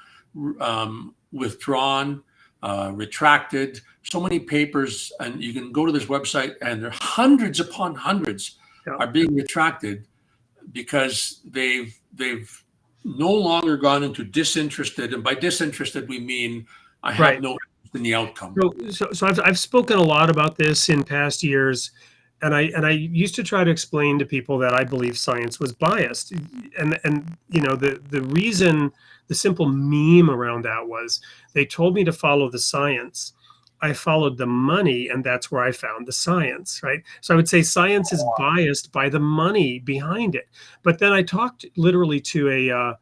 withdrawn, retracted, so many papers, and you can go to this website and there are hundreds upon hundreds are being retracted because they've no longer gone into disinterested, and by disinterested we mean I have no interest in the outcome. So I've spoken a lot about this in past years, and I used to try to explain to people that I believe science was biased, and the reason, the simple meme around that was they told me to follow the science. I followed the money, and that's where I found the science, right? So I would say science is biased by the money behind it. But then I talked literally to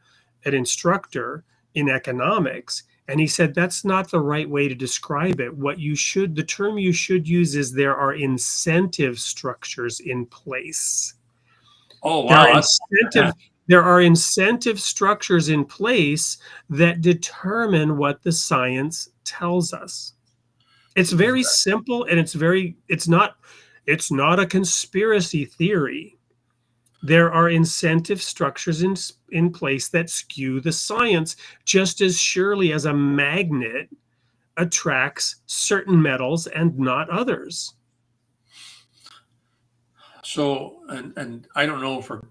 an instructor in economics, and he said that's not the right way to describe it. The term you should use is there are incentive structures in place. Oh, wow. There are incentive structures in place that determine what the science tells us. It's very simple, and it's not a conspiracy theory. There are incentive structures in place that skew the science just as surely as a magnet attracts certain metals and not others. So, and I don't know if we're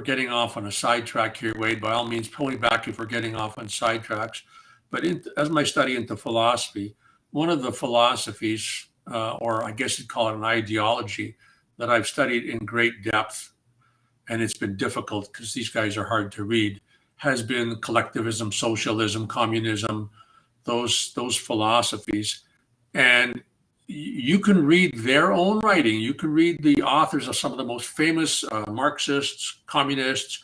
getting off on a sidetrack here, Wade. By all means, pull me back if we're getting off on sidetracks. But as my study into philosophy, one of the philosophies, or I guess you'd call it an ideology, that I've studied in great depth, and it's been difficult because these guys are hard to read, has been collectivism, socialism, communism, those philosophies. And you can read their own writing. You can read the authors of some of the most famous Marxists, communists,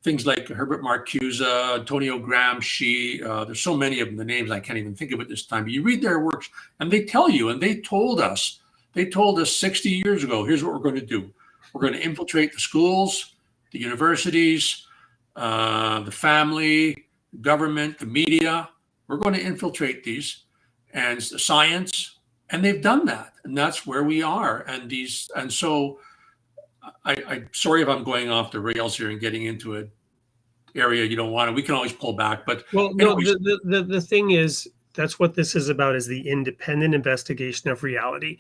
things like Herbert Marcuse, Antonio Gramsci. There's so many of them, the names I can't even think of at this time. But you read their works, and they tell you, and they told us 60 years ago, here's what we're going to do. We're going to infiltrate the schools, the universities, the family, government, the media. We're going to infiltrate these, and the science, and they've done that, and that's where we are. And so I'm sorry if I'm going off the rails here and getting into an area you don't want to. We can always pull back, but no, the thing is, that's what this is about, is the independent investigation of reality.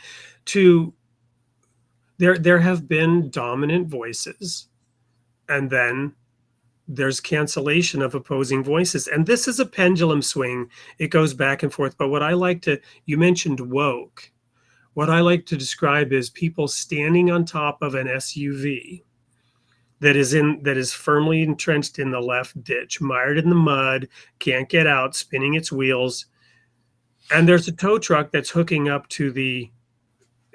There have been dominant voices, and then there's cancellation of opposing voices. And this is a pendulum swing. It goes back and forth. But you mentioned woke. What I like to describe is people standing on top of an SUV that is firmly entrenched in the left ditch, mired in the mud, can't get out, spinning its wheels. And there's a tow truck that's hooking up to the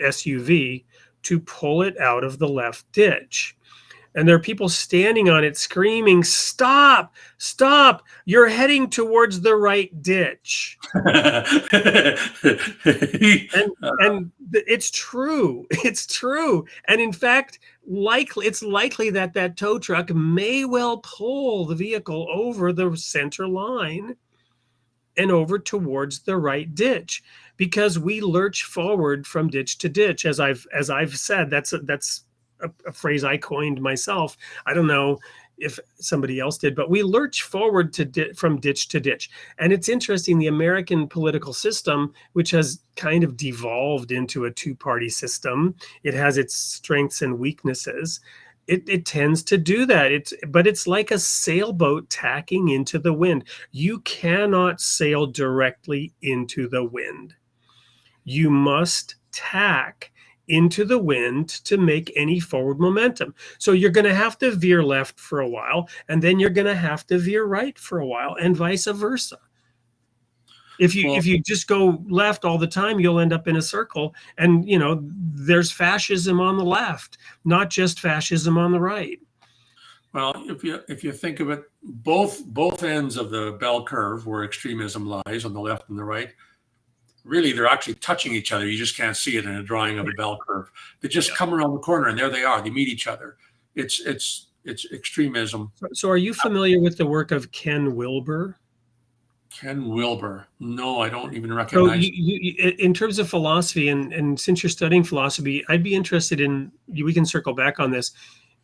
SUV to pull it out of the left ditch. And there are people standing on it screaming, "Stop, stop, you're heading towards the right ditch." and it's true. It's true. And in fact, it's likely that tow truck may well pull the vehicle over the center line and over towards the right ditch, because we lurch forward from ditch to ditch. As I've said, that's a phrase I coined myself. I don't know if somebody else did, but we lurch forward from ditch to ditch. And it's interesting, the American political system, which has kind of devolved into a two-party system, it has its strengths and weaknesses. It tends to do that. But it's like a sailboat tacking into the wind. You cannot sail directly into the wind. You must tack into the wind to make any forward momentum. So you're going to have to veer left for a while, and then you're going to have to veer right for a while, and vice versa. If you just go left all the time, you'll end up in a circle. And there's fascism on the left, not just fascism on the right. Well, if you think of it, both ends of the bell curve where extremism lies on the left and the right, really they're actually touching each other. You just can't see it in a drawing of a bell curve. They just come around the corner and there they are. They meet each other. It's extremism. So are you familiar with the work of Ken Wilber? Ken Wilber. No, I don't even So recognize. in terms of philosophy, and since you're studying philosophy, I'd be interested in, we can circle back on this,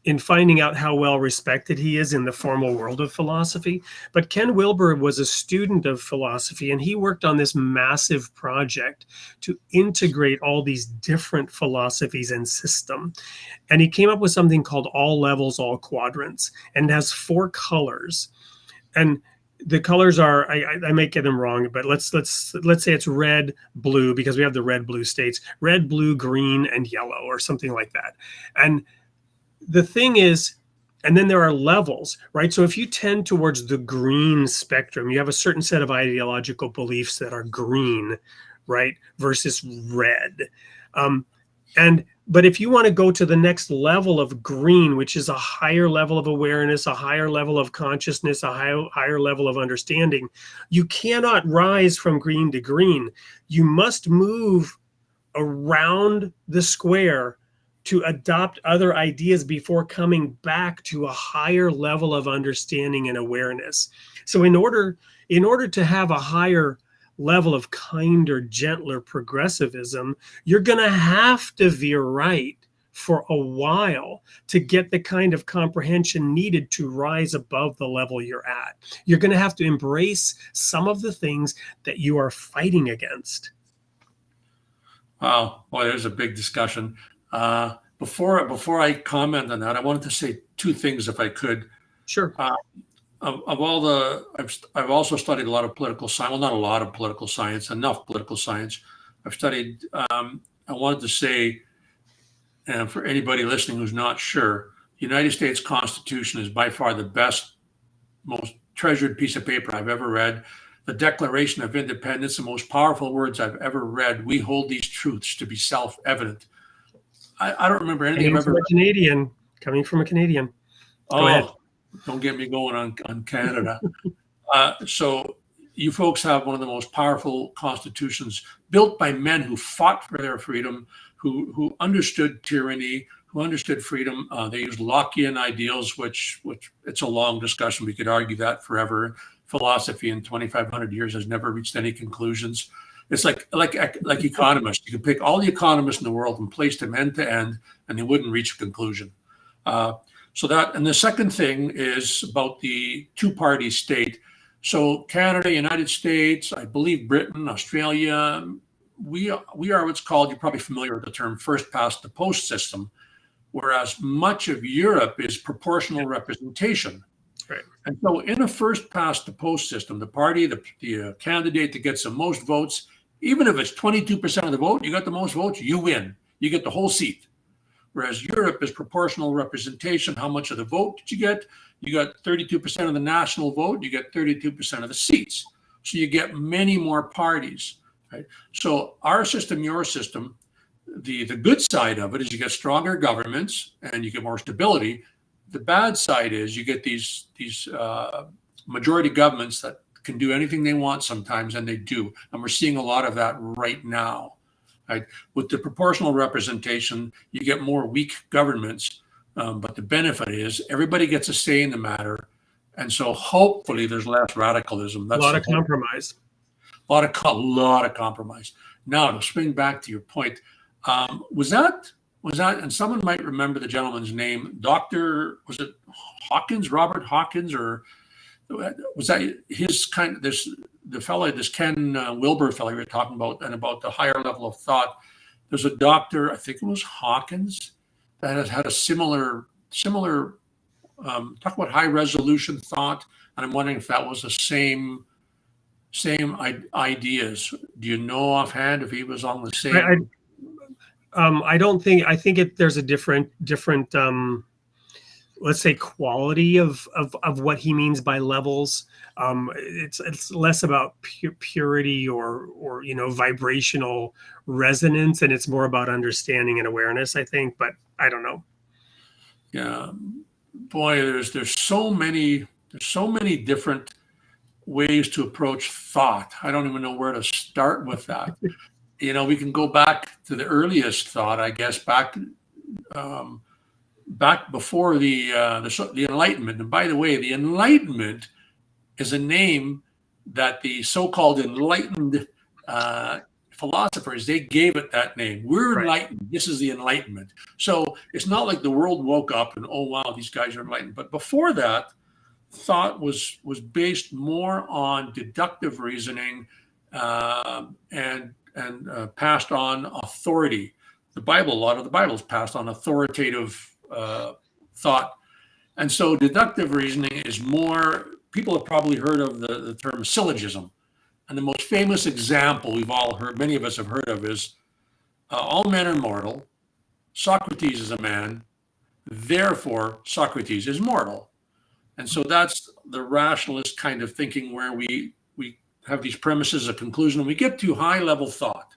in finding out how well respected he is in the formal world of philosophy. But Ken Wilber was a student of philosophy, and he worked on this massive project to integrate all these different philosophies and system. And he came up with something called all levels, all quadrants, and it has 4 colors. And the colors are, I might get them wrong, but let's say it's red, blue, because we have the red, blue states, red, blue, green, and yellow, or something like that. And the thing is, and then there are levels, right? So if you tend towards the green spectrum, you have a certain set of ideological beliefs that are green, right, versus red. But if you want to go to the next level of green, which is a higher level of awareness, a higher level of consciousness, a higher level of understanding, you cannot rise from green to green. You must move around the square to adopt other ideas before coming back to a higher level of understanding and awareness. So in order to have a higher level of kinder, gentler progressivism, you're going to have to veer right for a while to get the kind of comprehension needed to rise above the level you're at. You're going to have to embrace some of the things that you are fighting against. Wow, boy, there's a big discussion. Before I comment on that, I wanted to say 2 things, if I could. Sure. Of all the, I've also studied a lot of political science. Well, not a lot of political science, enough political science. I've studied. I wanted to say, and for anybody listening who's not sure, the United States Constitution is by far the best, most treasured piece of paper I've ever read. The Declaration of Independence, the most powerful words I've ever read. We hold these truths to be self-evident. I don't remember anything I've ever read. Coming from a Canadian. Go ahead. Don't get me going on Canada. So you folks have one of the most powerful constitutions built by men who fought for their freedom, who understood tyranny, who understood freedom. They used Lockean ideals, which it's a long discussion. We could argue that forever. Philosophy in 2,500 years has never reached any conclusions. It's like economists. You could pick all the economists in the world and place them end to end, and they wouldn't reach a conclusion. So that, and the second thing is about the 2-party state. So Canada, United States, I believe Britain, Australia, we are what's called, you're probably familiar with the term, first past the post system, whereas much of Europe is proportional representation. Right. And so in a first past the post system, the party, the candidate that gets the most votes, even if it's 22% of the vote, you got the most votes, you win. You get the whole seat. Whereas Europe is proportional representation. How much of the vote did you get? You got 32% of the national vote. You get 32% of the seats. So you get many more parties. Right? So our system, your system, the good side of it is you get stronger governments and you get more stability. The bad side is you get these majority governments that can do anything they want sometimes, and they do. And we're seeing a lot of that right now. Right? With the proportional representation, you get more weak governments, but the benefit is everybody gets a say in the matter. And so hopefully there's less radicalism. That's a lot of compromise. A lot of compromise. Now, to swing back to your point, was that, and someone might remember the gentleman's name, was it Hawkins, Robert Hawkins, or was that his kind of this Ken Wilber fellow we were talking about, and about the higher level of thought? There's a doctor, I think it was Hawkins, that has had a similar talk about high resolution thought, and I'm wondering if that was the same ideas. Do you know offhand if he was on the same? I don't think. I think there's a different let's say quality of what he means by levels. It's less about purity or vibrational resonance, and it's more about understanding and awareness, I think. But I don't know. Yeah, Boy, there's so many different ways to approach thought. I don't even know where to start with that. We can go back to the earliest thought, I guess, back before the Enlightenment. And by the way, the Enlightenment is a name that the so-called enlightened philosophers, they gave it that name. We're enlightened. This is the Enlightenment. So it's not like the world woke up and, oh wow, these guys are enlightened. But before that, thought was based more on deductive reasoning and passed on authority. A lot of the Bible is passed on authoritative thought. And so deductive reasoning is more, people have probably heard of the term syllogism. And the most famous example we've all heard, many of us have heard of, is all men are mortal. Socrates is a man. Therefore, Socrates is mortal. And so that's the rationalist kind of thinking, where we have these premises, a conclusion, and we get to high level thought.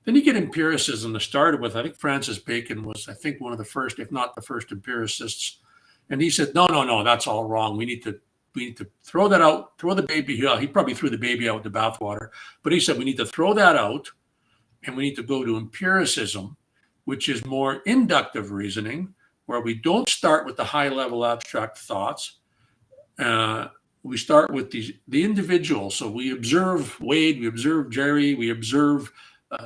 Then you get empiricism that started with, I think Francis Bacon was, I think, one of the first, if not the first, empiricists. And he said, no, that's all wrong. We need to throw that out, throw the baby out. He probably threw the baby out with the bathwater. But he said, we need to throw that out, and we need to go to empiricism, which is more inductive reasoning, where we don't start with the high level abstract thoughts. We start with the individual. So we observe Wade, we observe Gerry, we observe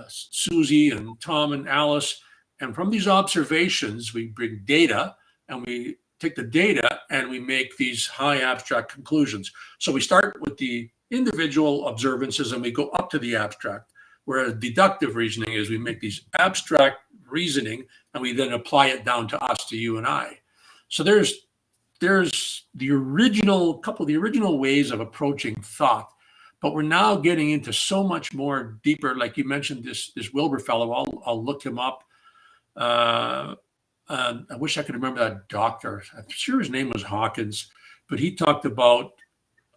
Susie and Tom and Alice. And from these observations, we bring data, and we take the data and we make these high abstract conclusions. So we start with the individual observances and we go up to the abstract, whereas deductive reasoning is we make these abstract reasoning and we then apply it down to us, to you and I. So there's the original ways of approaching thought, but we're now getting into so much more deeper. Like you mentioned, this Wilber fellow, I'll look him up. I wish I could remember that doctor. I'm sure his name was Hawkins, but he talked about,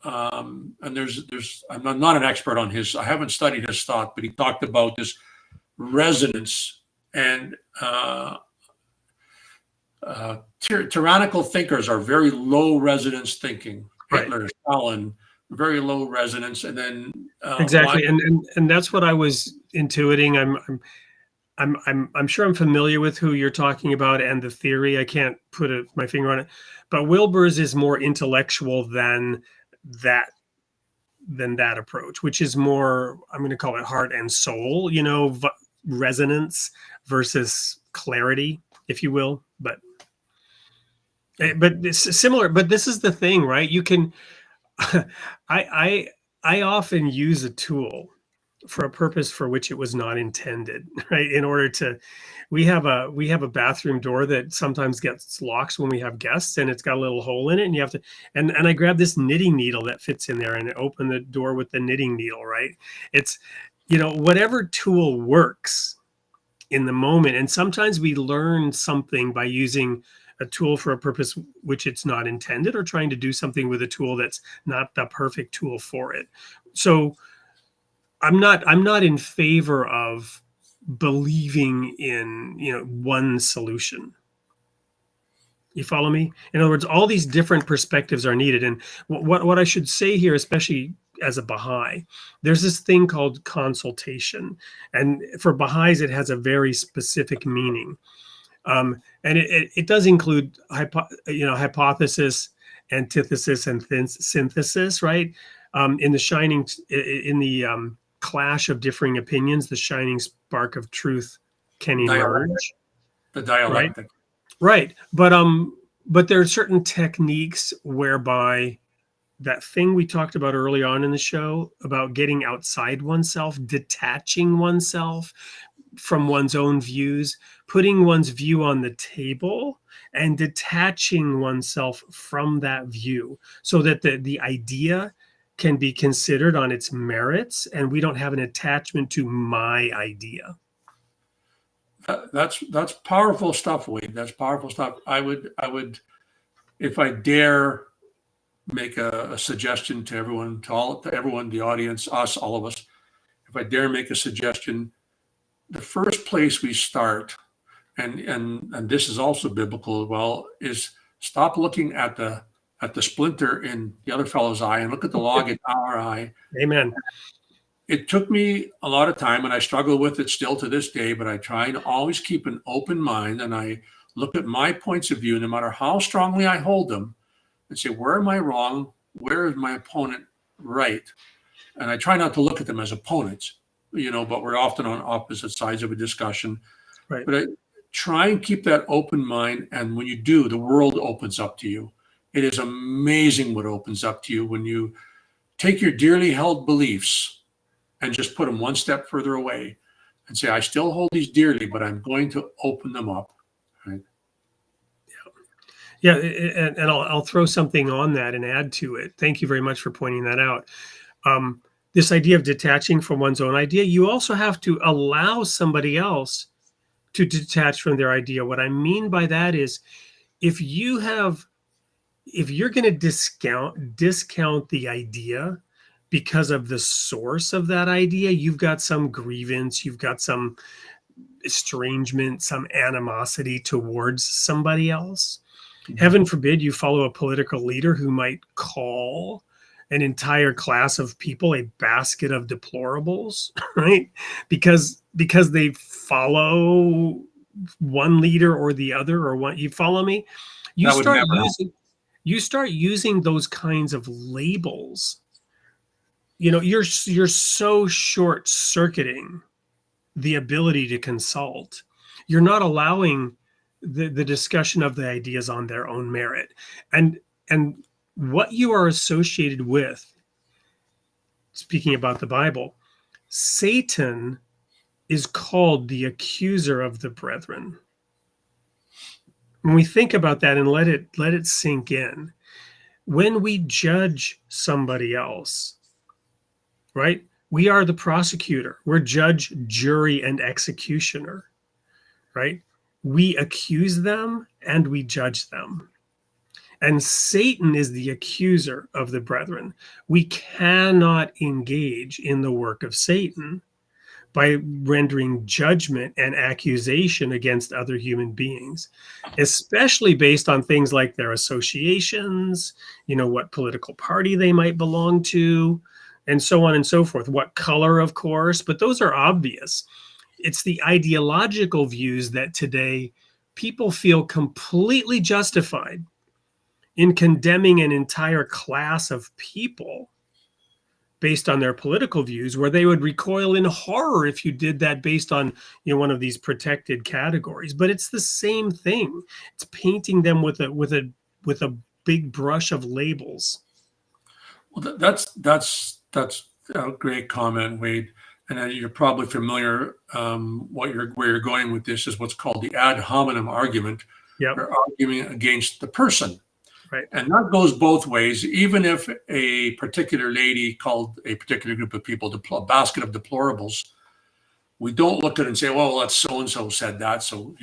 and I'm not an expert on I haven't studied his thought, but he talked about this resonance and tyrannical thinkers are very low resonance thinking. Hitler, Stalin, very low resonance, and then exactly, and that's what I was intuiting. I'm sure I'm familiar with who you're talking about and the theory. I can't put my finger on it, but Wilbur's is more intellectual than that approach, which is more, I'm going to call it heart and soul, resonance versus clarity, if you will. But it's similar. But this is the thing, right? You can. I often use a tool for a purpose for which it was not intended, right? In order to, we have a bathroom door that sometimes gets locked when we have guests, and it's got a little hole in it, and you have to, and I grab this knitting needle that fits in there and I open the door with the knitting needle, right? It's, whatever tool works in the moment. And sometimes we learn something by using a tool for a purpose which it's not intended, or trying to do something with a tool that's not the perfect tool for it. So I'm not in favor of believing in, one solution. You follow me? In other words, all these different perspectives are needed. And what I should say here, especially as a Baha'i, there's this thing called consultation. And for Baha'is, it has a very specific meaning. And it does include, hypothesis, antithesis, and synthesis, right? In the clash of differing opinions, the shining spark of truth can emerge. The dialectic. Right. But there are certain techniques whereby that thing we talked about early on in the show about getting outside oneself, detaching oneself from one's own views, putting one's view on the table and detaching oneself from that view, so that the idea can be considered on its merits, and we don't have an attachment to my idea. That's powerful stuff, Wade. That's powerful stuff. I would, if I dare make a suggestion to everyone, to everyone, the audience, us, all of us, if I dare make a suggestion, the first place we start, and this is also biblical as well, is Stop looking at the splinter in the other fellow's eye and look at the log in our eye. Amen. It took me a lot of time, and I struggle with it still to this day, but I try to always keep an open mind, and I look at my points of view, no matter how strongly I hold them, and say, where am I wrong? Where is my opponent right? And I try not to look at them as opponents, but we're often on opposite sides of a discussion. Right. But I try and keep that open mind. And when you do, the world opens up to you. It is amazing what opens up to you when you take your dearly held beliefs and just put them one step further away and say, I still hold these dearly, but I'm going to open them up. Right? Yeah, and I'll throw something on that and add to it. Thank you very much for pointing that out. This idea of detaching from one's own idea, you also have to allow somebody else to detach from their idea. What I mean by that is, if you're going to discount the idea because of the source of that idea, you've got some grievance, you've got some estrangement, some animosity towards somebody else. Heaven forbid you follow a political leader who might call an entire class of people a basket of deplorables, right? Because they follow one leader or the other, or one. You follow me? You start using those kinds of labels. You're so short-circuiting the ability to consult. You're not allowing the discussion of the ideas on their own merit. And what you are associated with, speaking about the Bible, Satan is called the accuser of the brethren. When we think about that and let it sink in, when we judge somebody else, right? We are the prosecutor. We're judge, jury, and executioner, right? We accuse them and we judge them. And Satan is the accuser of the brethren. We cannot engage in the work of Satan by rendering judgment and accusation against other human beings, especially based on things like their associations, what political party they might belong to, and so on and so forth. What color, of course, but those are obvious. It's the ideological views that today people feel completely justified in condemning an entire class of people based on their political views, where they would recoil in horror if you did that based on one of these protected categories. But it's the same thing. It's painting them with a big brush of labels. Well, that's a great comment, Wade. And you're probably familiar. Where you're going with this is what's called the ad hominem argument. Yep. You're arguing against the person. Right. And that goes both ways. Even if a particular lady called a particular group of people a basket of deplorables, we don't look at it and say, well, that's so-and-so said that. So,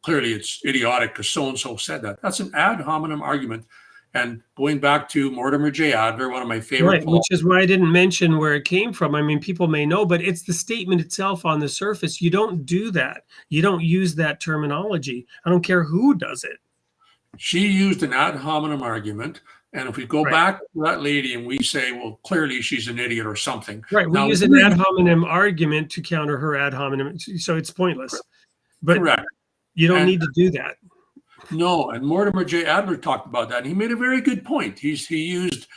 clearly it's idiotic because so-and-so said that. That's an ad hominem argument. And going back to Mortimer J. Adler, one of my favorite poems, which is why I didn't mention where it came from. I mean, people may know, but it's the statement itself on the surface. You don't do that. You don't use that terminology. I don't care who does it. She used an ad hominem argument. And if we go back to that lady and we say, well, clearly she's an idiot or something. Right. We use an ad hominem argument to counter her ad hominem. So it's pointless. But correct. You don't need to do that. No. And Mortimer J. Adler talked about that. And he made a very good point. He used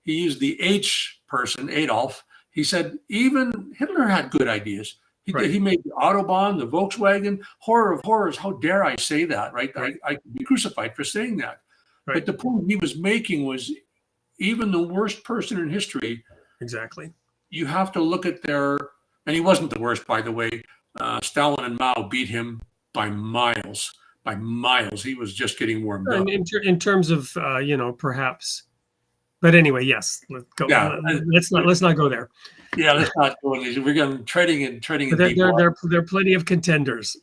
the H person, Adolf. He said, even Hitler had good ideas. He made the Autobahn, the Volkswagen, horror of horrors. How dare I say that, right? I could be crucified for saying that. Right. But the point he was making was, even the worst person in history, exactly, you have to look at and he wasn't the worst, by the way. Stalin and Mao beat him by miles. He was just getting warmed up. In terms of, perhaps. But anyway, yes, let's go. Yeah, let's not go there. Yeah, let's not go in. We're going trading in there are plenty of contenders.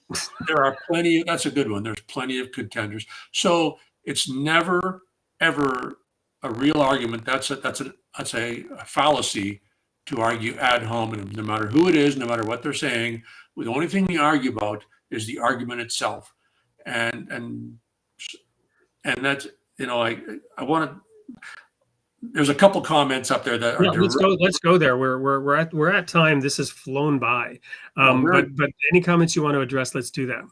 There are plenty. That's a good one. There's plenty of contenders. So it's never ever a real argument. That's a fallacy to argue ad hominem. No matter who it is, no matter what they're saying, the only thing we argue about is the argument itself. And And that's, I want to, there's a couple comments up there that are Yeah, let's go there. We're at time. This has flown by. But any comments you want to address, let's do that.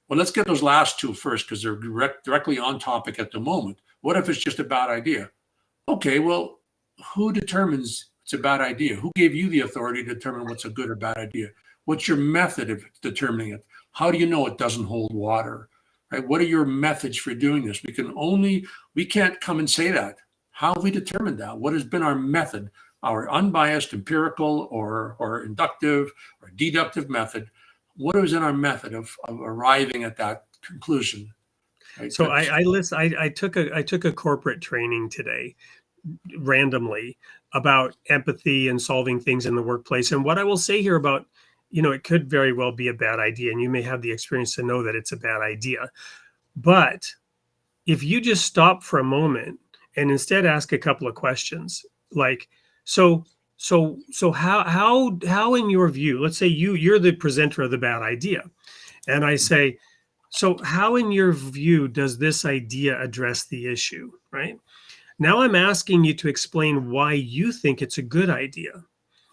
Well, let's get those last two first, because they're directly on topic at the moment. What if it's just a bad idea? Okay, well, who determines it's a bad idea? Who gave you the authority to determine what's a good or bad idea? What's your method of determining it? How do you know it doesn't hold water? Right? What are your methods for doing this? We can't come and say that. How have we determined that? What has been our method, our unbiased, empirical, or inductive or deductive method? What is in our method of arriving at that conclusion? Right? So I took a corporate training today randomly about empathy and solving things in the workplace. And what I will say here about, it could very well be a bad idea, and you may have the experience to know that it's a bad idea. But if you just stop for a moment and instead ask a couple of questions, like, so how in your view, let's say you're the presenter of the bad idea, and I say, so how in your view does this idea address the issue, right? Now I'm asking you to explain why you think it's a good idea,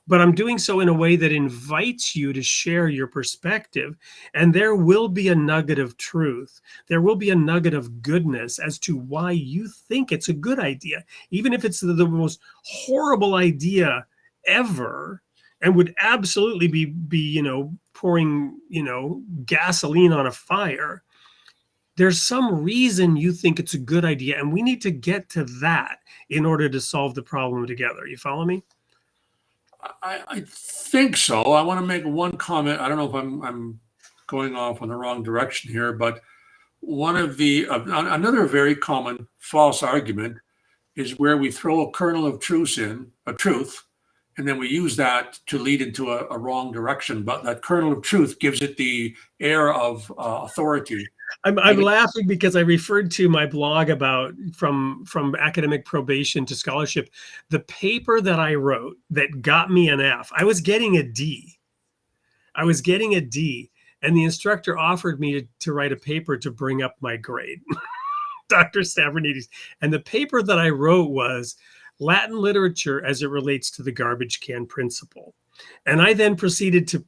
but I'm doing so in a way that invites you to share your perspective, and there will be a nugget of truth. There will be a nugget of goodness as to why you think it's a good idea, even if it's the most horrible idea ever and would absolutely be pouring gasoline on a fire. There's some reason you think it's a good idea, and we need to get to that in order to solve the problem together. You follow me? I think so. I want to make one comment. I don't know if I'm going off in the wrong direction here, but another very common false argument is where we throw a kernel of truth and then we use that to lead into a wrong direction. But that kernel of truth gives it the air of authority. I'm laughing because I referred to my blog about from academic probation to scholarship. The paper that I wrote that got me an F, I was getting a D. And the instructor offered me to write a paper to bring up my grade, Dr. Stavronidis. And the paper that I wrote was Latin literature as it relates to the garbage can principle. And I then proceeded to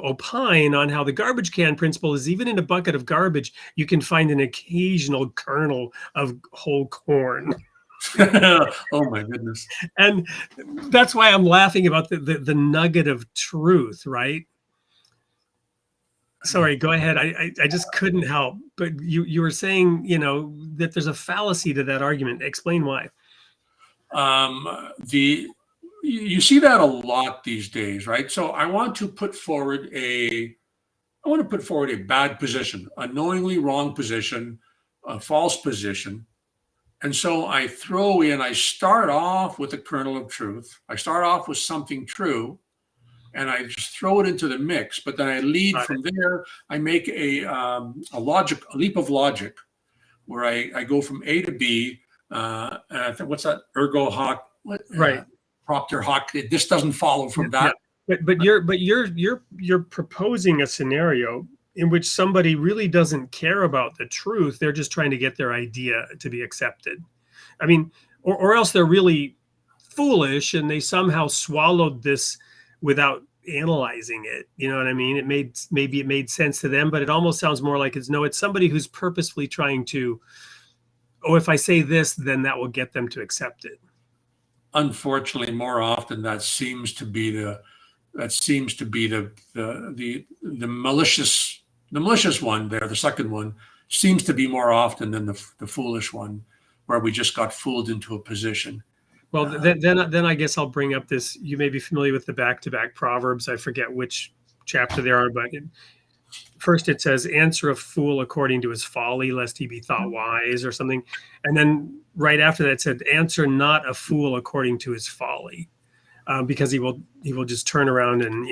opine on how the garbage can principle is, even in a bucket of garbage, you can find an occasional kernel of whole corn. Oh my goodness. And that's why I'm laughing about the nugget of truth, right? Sorry, go ahead. I just couldn't help. But you were saying, that there's a fallacy to that argument. Explain why. You see that a lot these days, right? So I want to put forward a bad position, a knowingly wrong position, a false position. And so I start off with a kernel of truth. I start off with something true, and I just throw it into the mix. But then I lead from there. I make a leap of logic, where I go from A to B. And I think, what's that? Ergo hoc. Right. Propter hoc. This doesn't follow from that. Yeah. But you're proposing a scenario in which somebody really doesn't care about the truth. They're just trying to get their idea to be accepted. I mean, or else they're really foolish and they somehow swallowed this without analyzing it. You know what I mean? Maybe it made sense to them, but it almost sounds more like it's somebody who's purposefully trying to, if I say this, then that will get them to accept it. Unfortunately, more often that seems to be the malicious one there. The second one seems to be more often than the foolish one, where we just got fooled into a position. Well, then I guess I'll bring up this. You may be familiar with the back-to-back Proverbs. I forget which chapter they are, but first it says, "Answer a fool according to his folly, lest he be thought wise," or something. And then right after that it said, "Answer not a fool according to his folly," because he will just turn around and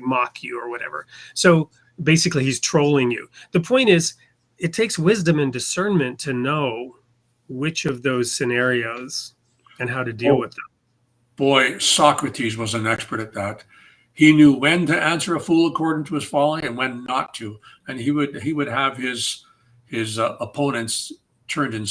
mock you or whatever. So basically, he's trolling you. The point is, it takes wisdom and discernment to know which of those scenarios and how to deal with them. Boy, Socrates was an expert at that. He knew when to answer a fool according to his folly and when not to, and he would have his opponents turned in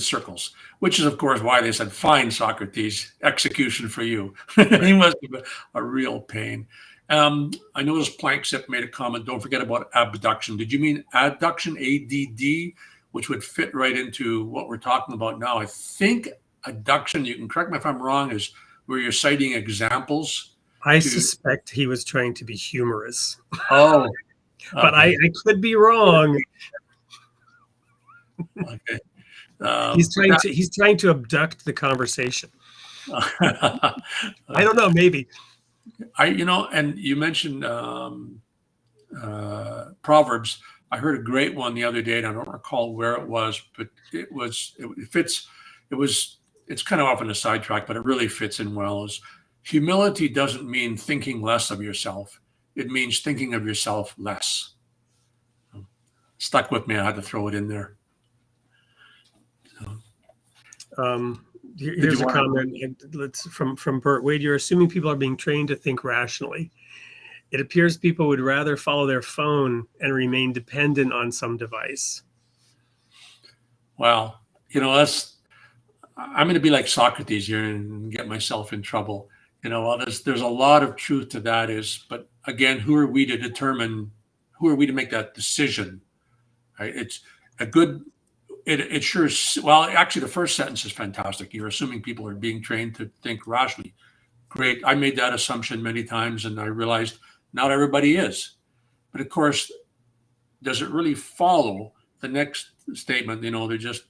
circles, which is, of course, why they said, "Fine, Socrates, execution for you." He must have been a real pain. I noticed Planck made a comment, don't forget about abduction. Did you mean adduction, ADD, which would fit right into what we're talking about now? I think adduction, you can correct me if I'm wrong, is where you're citing examples. I suspect he was trying to be humorous. Oh. But I could be wrong. Okay. He's trying to abduct the conversation. I don't know, maybe. And you mentioned Proverbs. I heard a great one the other day, and I don't recall where it was, but it's kind of off on a sidetrack, but it really fits in well. Is humility doesn't mean thinking less of yourself. It means thinking of yourself less. Stuck with me. I had to throw it in there. Here's a comment from Bert Wade. You're assuming people are being trained to think rationally. It appears people would rather follow their phone and remain dependent on some device. Well, I'm going to be like Socrates here and get myself in trouble. There's a lot of truth to that but again, who are we to make that decision? Right? It's a good, it sure, well, actually the first sentence is fantastic. You're assuming people are being trained to think rationally. Great. I made that assumption many times and I realized not everybody is. But of course, does it really follow the next statement? They're just,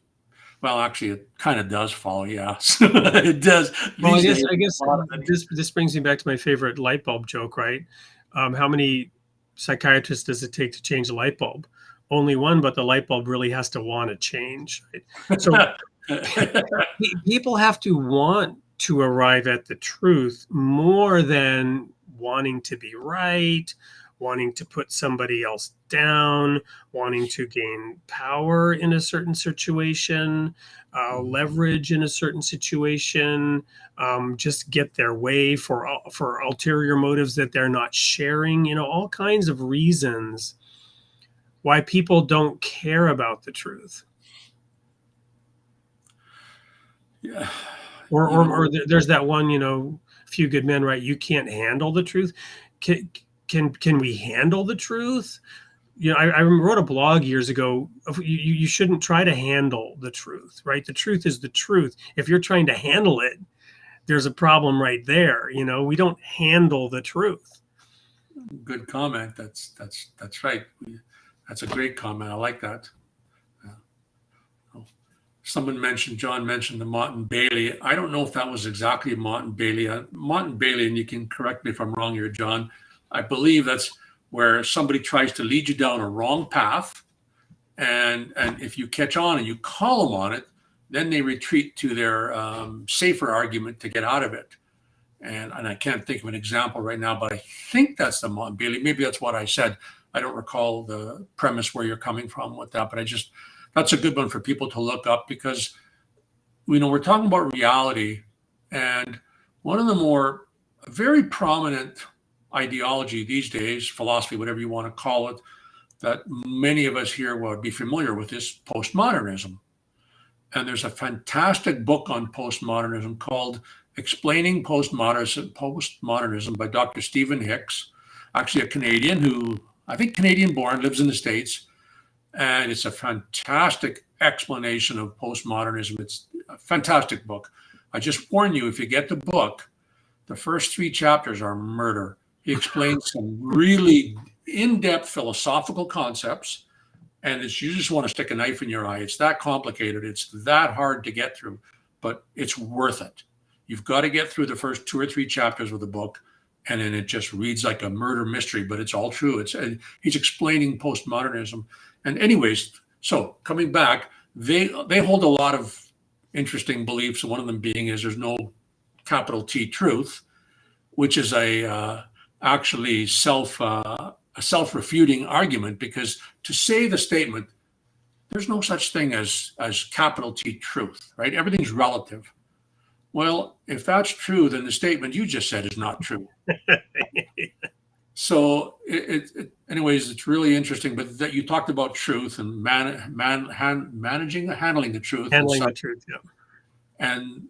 well, actually, it kind of does follow. Yeah, it does. Well, I guess this brings me back to my favorite light bulb joke, right? How many psychiatrists does it take to change a light bulb? Only one, but the light bulb really has to want to change. Right? So people have to want to arrive at the truth more than wanting to be right, wanting to put somebody else down, wanting to gain power in a certain situation, leverage in a certain situation, just get their way for ulterior motives that they're not sharing, all kinds of reasons why people don't care about the truth. Yeah. Or there's that one, Few Good Men, right? You can't handle the truth. Can we handle the truth? I wrote a blog years ago. You shouldn't try to handle the truth, right? The truth is the truth. If you're trying to handle it, there's a problem right there. We don't handle the truth. Good comment. That's right. That's a great comment. I like that. John mentioned the Mott and Bailey. I don't know if that was exactly Mott and Bailey. Mott and Bailey, and you can correct me if I'm wrong here, John. I believe that's where somebody tries to lead you down a wrong path. And if you catch on and you call them on it, then they retreat to their safer argument to get out of it. And I can't think of an example right now, but I think that's the Mott and Bailey. Maybe that's what I said. I don't recall the premise where you're coming from with that, but that's a good one for people to look up because, we're talking about reality. And one of the more very prominent ideology these days, philosophy, whatever you want to call it, that many of us here would be familiar with is postmodernism. And there's a fantastic book on postmodernism called Explaining Postmodernism by Dr. Stephen Hicks, actually a Canadian who, I think Canadian born, lives in the States. And it's a fantastic explanation of postmodernism. It's a fantastic book. I just warn you, if you get the book, the first 3 chapters are murder. He explains some really in-depth philosophical concepts, and you just want to stick a knife in your eye. It's that complicated. It's that hard to get through, but it's worth it. You've got to get through the first 2 or 3 chapters of the book, and then it just reads like a murder mystery, but it's all true. He's explaining postmodernism. And anyways, so coming back, they hold a lot of interesting beliefs. One of them being is there's no capital T truth, which is actually a self-refuting argument, because to say the statement, there's no such thing as capital T truth, right? Everything's relative. Well, if that's true, then the statement you just said is not true. So anyways, it's really interesting. But that you talked about truth and handling the truth and Handling such. the truth. Yeah. And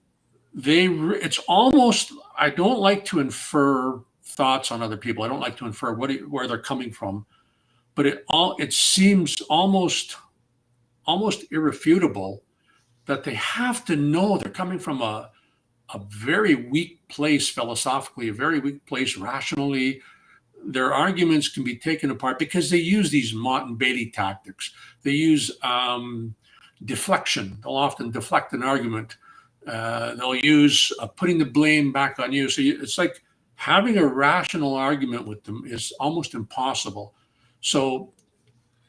it's almost, I don't like to infer thoughts on other people. I don't like to infer where they're coming from, but it seems almost irrefutable that they have to know they're coming from a very weak place philosophically, a very weak place rationally. Their arguments can be taken apart because they use these Mott and Bailey tactics. They use deflection. They'll often deflect an argument. They'll use putting the blame back on you. So it's like having a rational argument with them is almost impossible. So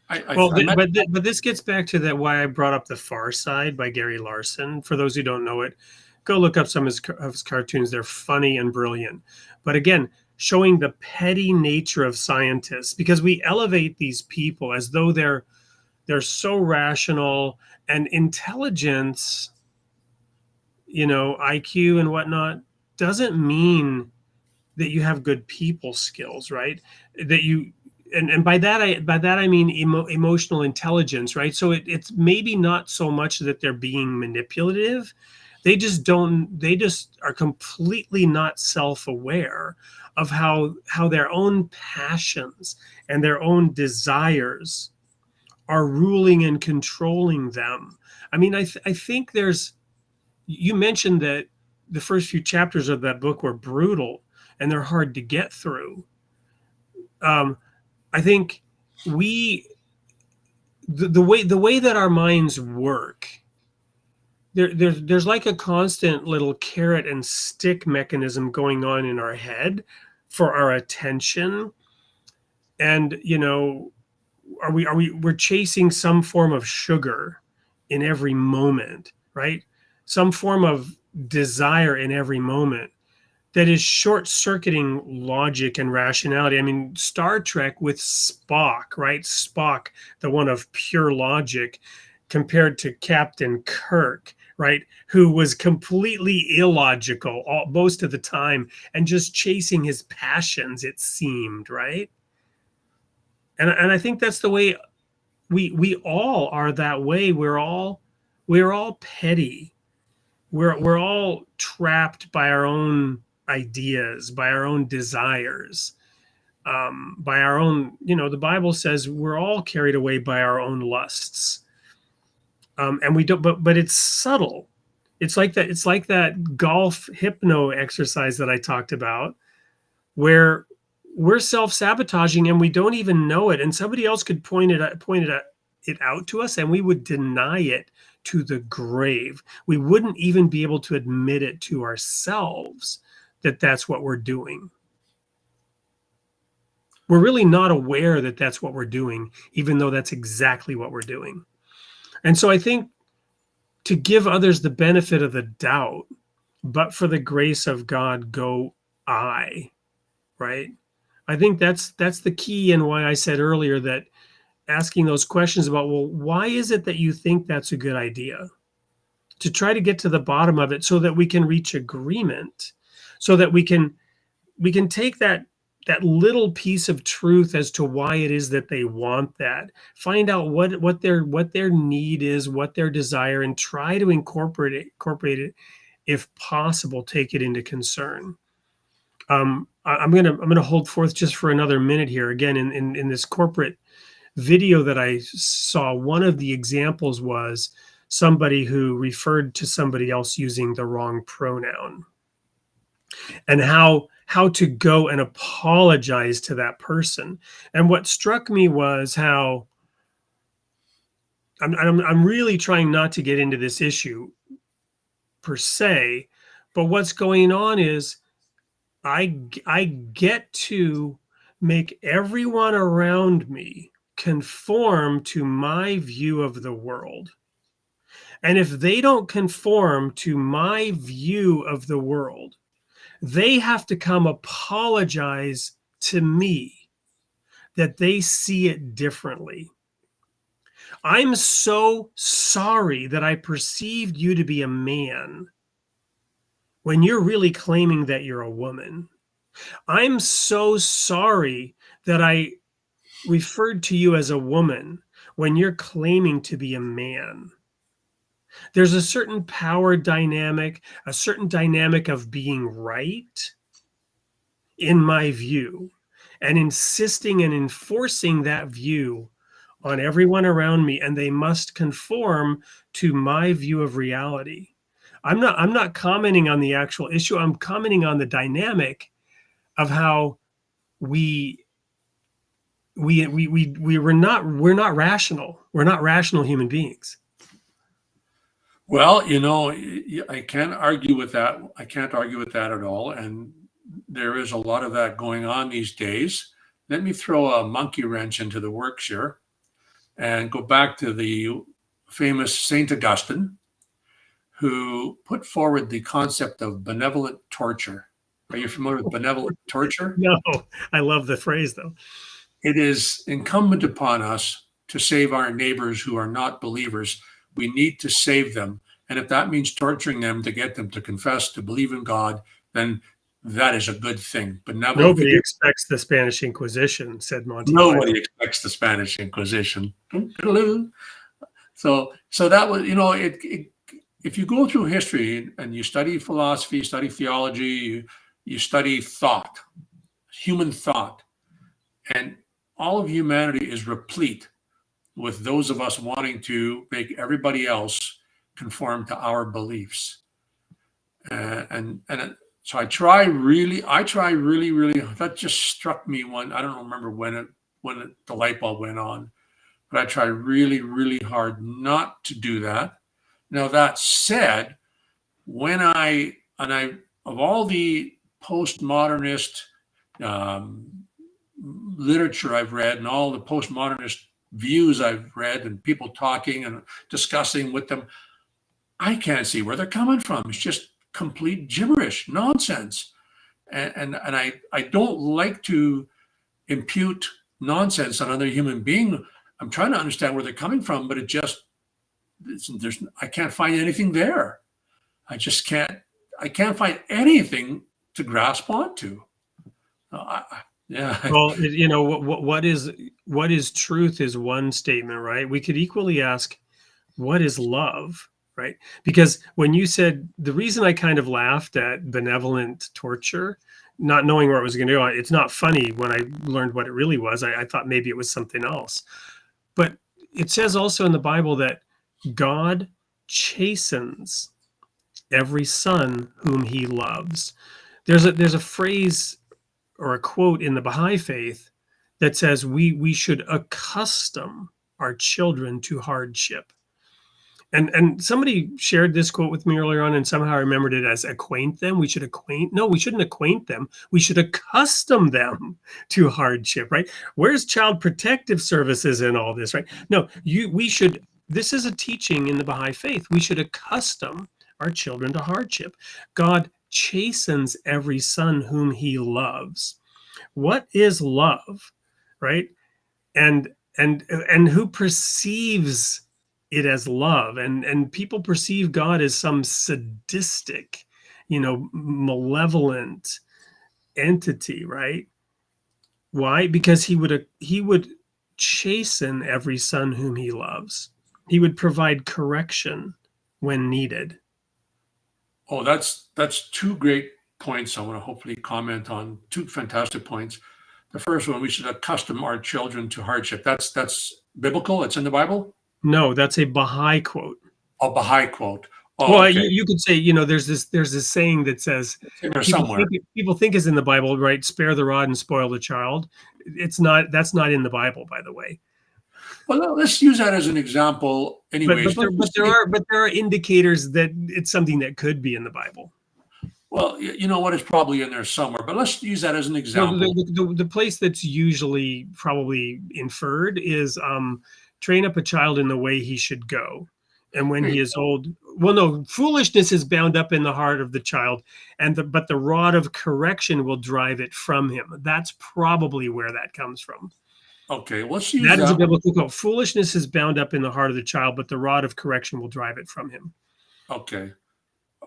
but this gets back to that why I brought up The Far Side by Gary Larson. For those who don't know it, go look up some of his cartoons. They're funny and brilliant. But again, showing the petty nature of scientists, because we elevate these people as though they're so rational, and intelligence, IQ and whatnot, doesn't mean that you have good people skills, right? That you and by that I mean emotional intelligence, right? So it's maybe not so much that they're being manipulative. They just are completely not self-aware of how their own passions and their own desires are ruling and controlling them. I mean, I think you mentioned that the first few chapters of that book were brutal and they're hard to get through. I think the way that our minds work, there's like a constant little carrot and stick mechanism going on in our head for our attention. And we're chasing some form of sugar in every moment, right? Some form of desire in every moment that is short-circuiting logic and rationality. I mean, Star Trek with Spock, right? Spock, the one of pure logic, compared to Captain Kirk, right? Who was completely illogical most of the time and just chasing his passions, it seemed, right? And I think that's the way we all are that way. We're all petty. We're all trapped by our own ideas, by our own desires, by our own, the Bible says we're all carried away by our own lusts. And we don't, but it's subtle. It's like that golf hypno exercise that I talked about, where we're self-sabotaging and we don't even know it. And somebody else could point it out to us and we would deny it to the grave. We wouldn't even be able to admit it to ourselves that that's what we're doing. We're really not aware that that's what we're doing, even though that's exactly what we're doing. And so I think to give others the benefit of the doubt, but for the grace of God, go I, right? I think that's the key, and why I said earlier that asking those questions about, well, why is it that you think that's a good idea? To try to get to the bottom of it so that we can reach agreement, so that we can take that little piece of truth as to why it is that they want that, find out what their need is, what their desire, and try to incorporate it if possible, take it into concern. I'm gonna hold forth just for another minute here. Again, in this corporate video that I saw, one of the examples was somebody who referred to somebody else using the wrong pronoun, and how to go and apologize to that person. And what struck me was how I'm really trying not to get into this issue per se, but what's going on is I get to make everyone around me conform to my view of the world. And if they don't conform to my view of the world, they have to come apologize to me that they see it differently. I'm so sorry that I perceived you to be a man when you're really claiming that you're a woman. I'm so sorry that I referred to you as a woman when you're claiming to be a man. There's a certain power dynamic, a certain dynamic of being right, in my view, and insisting and enforcing that view on everyone around me, and they must conform to my view of reality. I'm not commenting on the actual issue. I'm commenting on the dynamic of how we we're not rational. We're not rational human beings. Well, I can't argue with that. I can't argue with that at all. And there is a lot of that going on these days. Let me throw a monkey wrench into the works here and go back to the famous Saint Augustine, who put forward the concept of benevolent torture. Are you familiar with benevolent torture? No, I love the phrase though. It is incumbent upon us to save our neighbors who are not believers. We need to save them. And if that means torturing them to get them to confess, to believe in God, then that is a good thing. But nobody expects the Spanish Inquisition, said Monty. Nobody expects the Spanish Inquisition. So that was, if you go through history and you study philosophy, study theology, you study thought, human thought, and all of humanity is replete with those of us wanting to make everybody else conform to our beliefs. So I try really, that just struck me I don't remember when the light bulb went on, but I try really, really hard not to do that. Now, that said, of all the postmodernist literature I've read and all the postmodernist views I've read and people talking and discussing with them, I can't see where they're coming from. It's just complete gibberish, nonsense. And I don't like to impute nonsense on another human being. I'm trying to understand where they're coming from, but I can't find anything there. I can't find anything to grasp onto. Yeah. Well, what is truth is one statement, right? We could equally ask, what is love, right? Because when you said, the reason I kind of laughed at benevolent torture, not knowing where it was going to go, it's not funny when I learned what it really was. I thought maybe it was something else. But it says also in the Bible that God chastens every son whom he loves. There's a phrase or a quote in the Baha'i faith that says we should accustom our children to hardship. And somebody shared this quote with me earlier on, and somehow I remembered it as acquaint them. We shouldn't acquaint them. We should accustom them to hardship, right? Where's child protective services in all this, right? No, this is a teaching in the Baha'i faith. We should accustom our children to hardship. God chastens every son whom he loves. What is love, right? And who perceives it as love? And people perceive God as some sadistic, malevolent entity, right? Why? Because he would chasten every son whom he loves. He would provide correction when needed. Oh, that's two great points I want to hopefully comment on. Two fantastic points. The first one, we should accustom our children to hardship. That's biblical. It's in the Bible. No, that's a Baha'i quote. A Baha'i quote. Oh, well, okay. you could say, there's this saying that says people think is in the Bible, right? Spare the rod and spoil the child. It's not. That's not in the Bible, by the way. Well, let's use that as an example, anyways. But there are indicators that it's something that could be in the Bible. Well, you know what? It's probably in there somewhere, but let's use that as an example. The place that's usually probably inferred is train up a child in the way he should go. And when he is old, well, no, foolishness is bound up in the heart of the child, but the rod of correction will drive it from him. That's probably where that comes from. Okay, let's use that. That is a biblical quote. Foolishness is bound up in the heart of the child, but the rod of correction will drive it from him. Okay.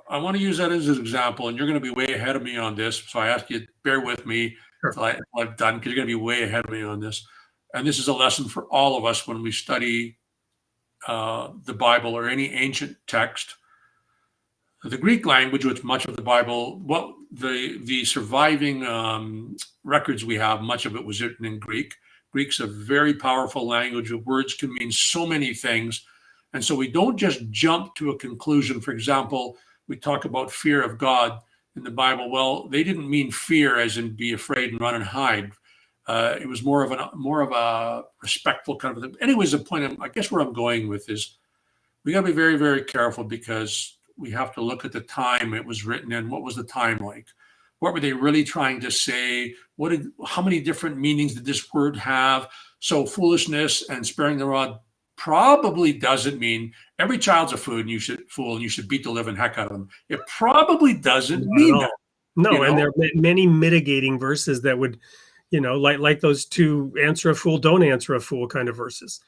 I want to use that as an example, and you're going to be way ahead of me on this. So I ask you to bear with me Sure. till I've done, because you're going to be way ahead of me on this. And this is a lesson for all of us when we study the Bible or any ancient text. The Greek language, which much of the Bible, what the surviving records we have, much of it was written in Greek. Greek's a very powerful language. Words can mean so many things. And so we don't just jump to a conclusion. For example, we talk about fear of God in the Bible. Well, they didn't mean fear as in be afraid and run and hide. It was more of a respectful kind of thing. Anyways, the point, I guess where I'm going with is we got to be very, very careful, because we have to look at the time it was written in. What was the time like? What were they really trying to say? How many different meanings did this word have? So foolishness and sparing the rod probably doesn't mean every child's a fool and you should beat the living heck out of them. It probably doesn't mean that. No, and there are many mitigating verses that would, like those two answer a fool, don't answer a fool kind of verses.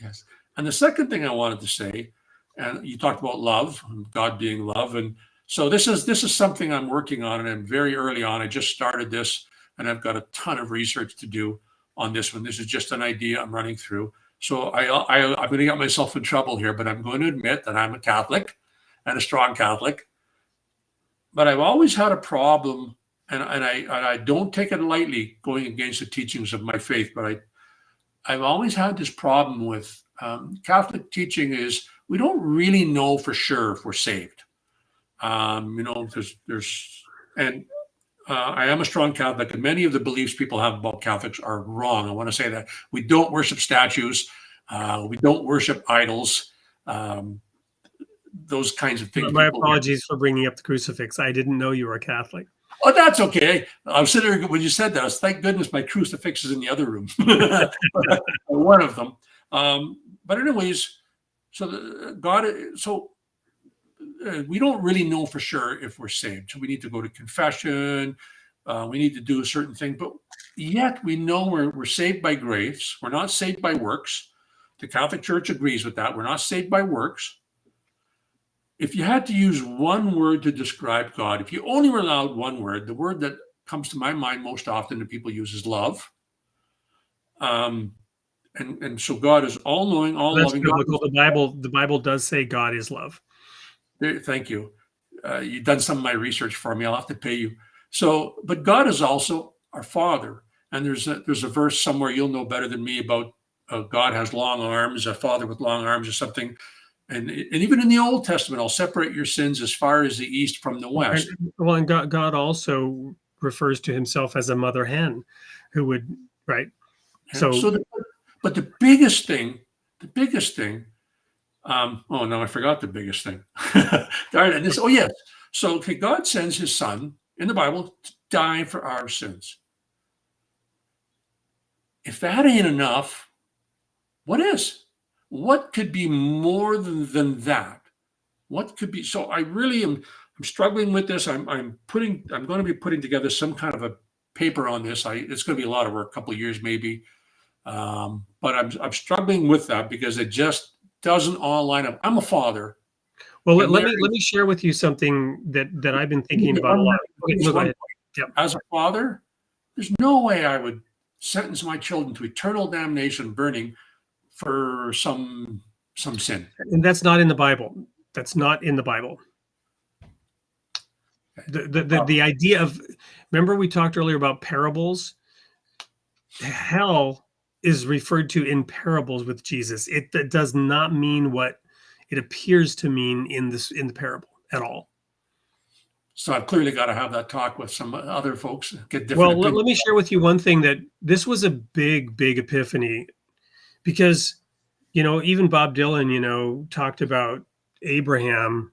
Yes. And the second thing I wanted to say, and you talked about love, God being love. And so this is something I'm working on, and I'm very early on. I just started this, and I've got a ton of research to do on this one. This is just an idea I'm running through. So I'm going to get myself in trouble here, but I'm going to admit that I'm a Catholic and a strong Catholic. But I've always had a problem, and I don't take it lightly going against the teachings of my faith, but I've always had this problem with Catholic teaching is we don't really know for sure if we're saved. I am a strong Catholic, and many of the beliefs people have about Catholics are wrong. I want to say that we don't worship statues. We don't worship idols. Those kinds of things. My apologies for bringing up the crucifix. I didn't know you were a Catholic. Oh, that's okay. I was sitting there when you said that. I was, thank goodness my crucifix is in the other room. One of them. But anyways, we don't really know for sure if we're saved. So we need to go to confession. We need to do a certain thing. But yet we know we're saved by grace. We're not saved by works. The Catholic Church agrees with that. We're not saved by works. If you had to use one word to describe God, if you only were allowed one word, the word that comes to my mind most often that people use is love. And so God is all-knowing, all-loving. The Bible does say God is love. Thank you. You've done some of my research for me. I'll have to pay you. So, but God is also our Father. And there's a verse somewhere you'll know better than me about God has long arms, a father with long arms or something. And even in the Old Testament, I'll separate your sins as far as the east from the west. And God also refers to himself as a mother hen who would, right? But the biggest thing, oh no, I forgot the biggest thing. Darn it. Yes. So okay, God sends his son in the Bible to die for our sins. If that ain't enough, what is? What could be more than that? What could be? So I really I'm struggling with this. I'm going to be putting together some kind of a paper on this. It's going to be a lot of work, a couple of years maybe. But I'm struggling with that because it just doesn't all line up. I'm a father. Well, let me share with you something that I've been thinking about a lot. Okay, yep. As a father, there's no way I would sentence my children to eternal damnation, burning for some sin. And that's not in the Bible. That's not in the Bible. The idea of, remember we talked earlier about parables? Hell is referred to in parables with Jesus. It does not mean what it appears to mean in the parable at all. So I've clearly got to have that talk with some other folks. Get different. Well, let me share with you one thing that this was a big epiphany, because even Bob Dylan talked about Abraham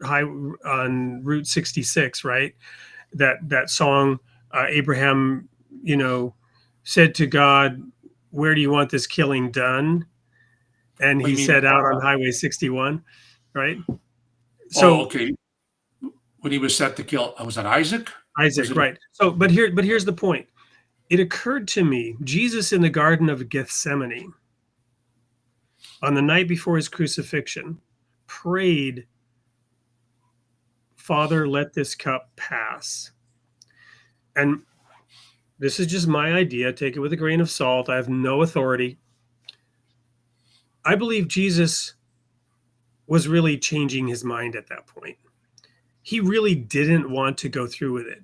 on Route 66, right? That song, Abraham said to God, "Where do you want this killing done?" And he said, "Out on Highway 61," right? So okay. When he was set to kill, was that Isaac? Isaac, right. So, but here's the point. It occurred to me, Jesus in the Garden of Gethsemane, on the night before his crucifixion, prayed Father, let this cup pass. And this is just my idea. Take it with a grain of salt. I have no authority. I believe Jesus was really changing his mind at that point. He really didn't want to go through with it.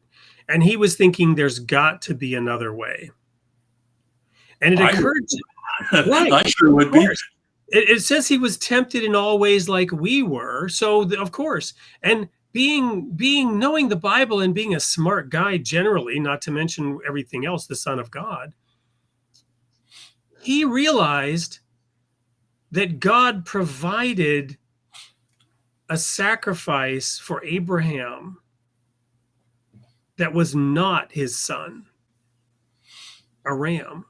And he was thinking there's got to be another way. And it occurred to right. I sure would be. It says he was tempted in all ways like we were. So of course, and knowing the Bible and being a smart guy generally, not to mention everything else, the Son of God, he realized that God provided a sacrifice for Abraham that was not his son, a ram.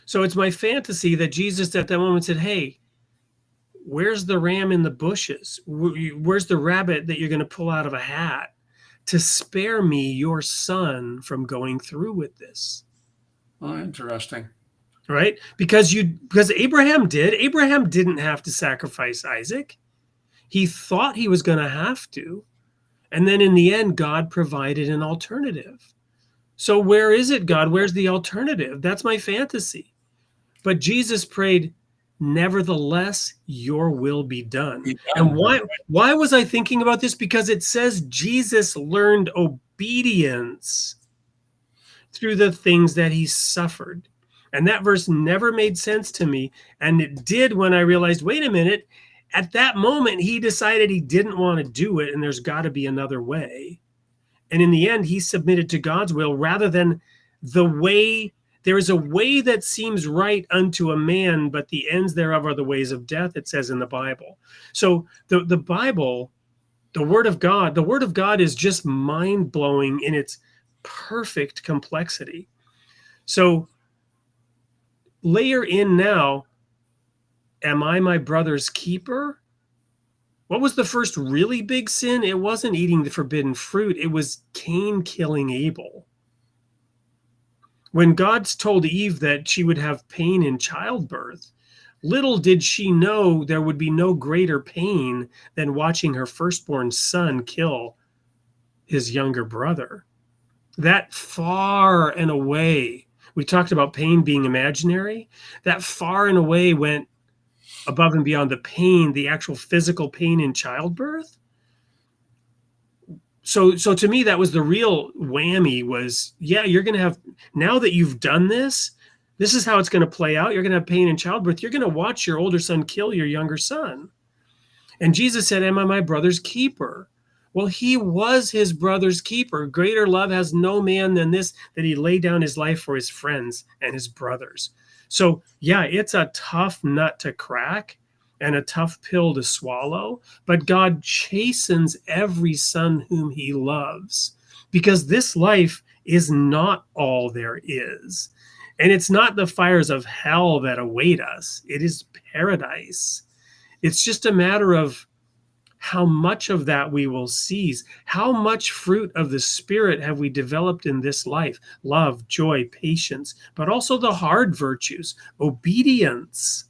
So it's my fantasy that Jesus at that moment said, hey, where's the ram in the bushes? Where's the rabbit that you're going to pull out of a hat to spare me your son from going through with this? Oh, interesting. Right? Because Abraham didn't have to sacrifice Isaac. He thought he was going to have to. And then in the end, God provided an alternative. So where is it, God? Where's the alternative? That's my fantasy. But Jesus prayed, nevertheless, your will be done. And why was I thinking about this? Because it says Jesus learned obedience through the things that he suffered. And that verse never made sense to me. And it did when I realized, wait a minute, at that moment, he decided he didn't want to do it, and there's got to be another way. And in the end, he submitted to God's will rather than the way. There is a way that seems right unto a man, but the ends thereof are the ways of death, it says in the Bible. So the Bible, the Word of God is just mind-blowing in its perfect complexity. So layer in now, am I my brother's keeper? What was the first really big sin? It wasn't eating the forbidden fruit. It was Cain killing Abel. When God told Eve that she would have pain in childbirth, little did she know there would be no greater pain than watching her firstborn son kill his younger brother. That far and away, we talked about pain being imaginary, that far and away went above and beyond the pain, the actual physical pain in childbirth. So to me, that was the real whammy was, yeah, you're going to have, now that you've done this is how it's going to play out. You're going to have pain in childbirth. You're going to watch your older son kill your younger son. And Jesus said, am I my brother's keeper? Well, he was his brother's keeper. Greater love has no man than this, that he laid down his life for his friends and his brothers. So yeah, it's a tough nut to crack and a tough pill to swallow, but God chastens every son whom he loves, because this life is not all there is. And it's not the fires of hell that await us. It is paradise. It's just a matter of how much of that we will seize. How much fruit of the Spirit have we developed in this life? Love, joy, patience, but also the hard virtues, obedience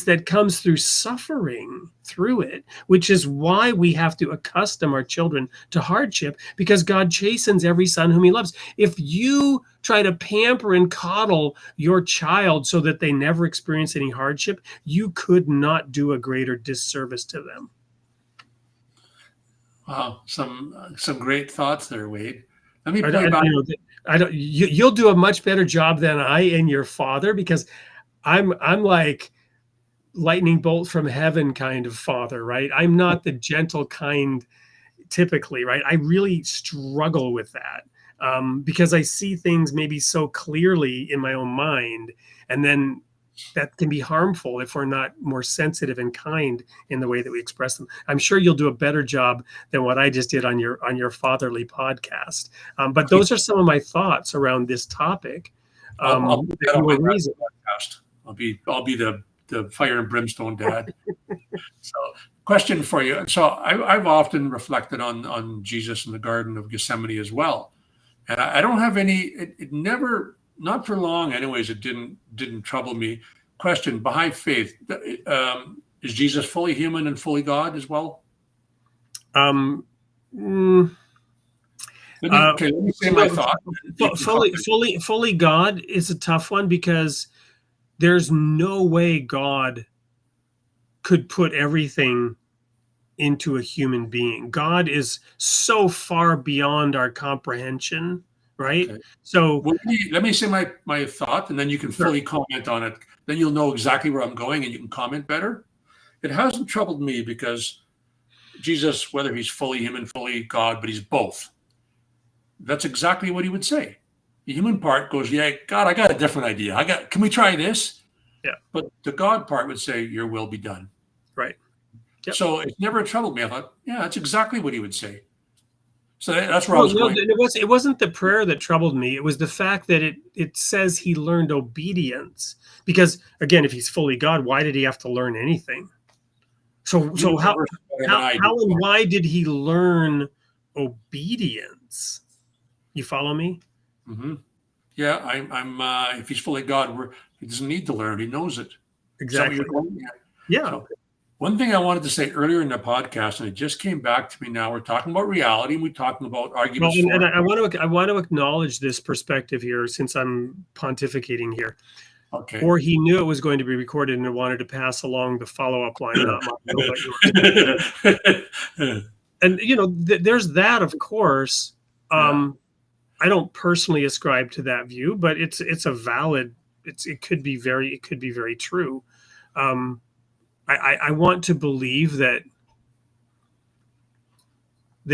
that comes through suffering through it, which is why we have to accustom our children to hardship, because God chastens every son whom he loves. If you try to pamper and coddle your child so that they never experience any hardship, you could not do a greater disservice to them. Wow, some great thoughts there, Wade. Let me play back. You'll do a much better job than I and your father, because I'm like lightning bolt from heaven kind of father, right? I'm not the gentle kind typically, right? I really struggle with that because I see things maybe so clearly in my own mind, and then that can be harmful if we're not more sensitive and kind in the way that we express them. I'm sure you'll do a better job than what I just did on your fatherly podcast. But those are some of my thoughts around this topic. I'll be the fire and brimstone dad. So, question for you. So I've often reflected on Jesus in the Garden of Gethsemane as well, and I don't have any. It never, not for long, anyways. It didn't trouble me. Question: behind faith, is Jesus fully human and fully God as well? Um, mm, Let me say my thought. You can comment. fully God is a tough one, because there's no way God could put everything into a human being. God is so far beyond our comprehension, right? Okay. So Well, let me say my thought, and then you can sure. fully comment on it. Then you'll know exactly where I'm going, and you can comment better. It hasn't troubled me because Jesus, whether he's fully human, fully God, but he's both. That's exactly what he would say. The human part goes, "Yeah, God, I got a different idea. Can we try this?" Yeah. But the God part would say, "Your will be done." Right. Yep. So it never troubled me. I thought, yeah, that's exactly what he would say. So that's where I Well, was no, going. it wasn't the prayer that troubled me. It was the fact that it says he learned obedience. Because again, if he's fully God, why did he have to learn anything? So You know the how verse better than how I how do. and why did he learn obedience? You follow me? Hmm. Yeah, I'm. If he's fully God, he doesn't need to learn. He knows it. Is that what you're Exactly. going at? Yeah. So one thing I wanted to say earlier in the podcast, and it just came back to me now. We're talking about reality, and we're talking about Well, arguments and for. I want to acknowledge this perspective here, since I'm pontificating here. Okay. Or he knew it was going to be recorded and wanted to pass along the follow-up line, not mine, but yours. And there's that, of course. Yeah. I don't personally ascribe to that view, but it's a valid. It could be very true. Um, I want to believe that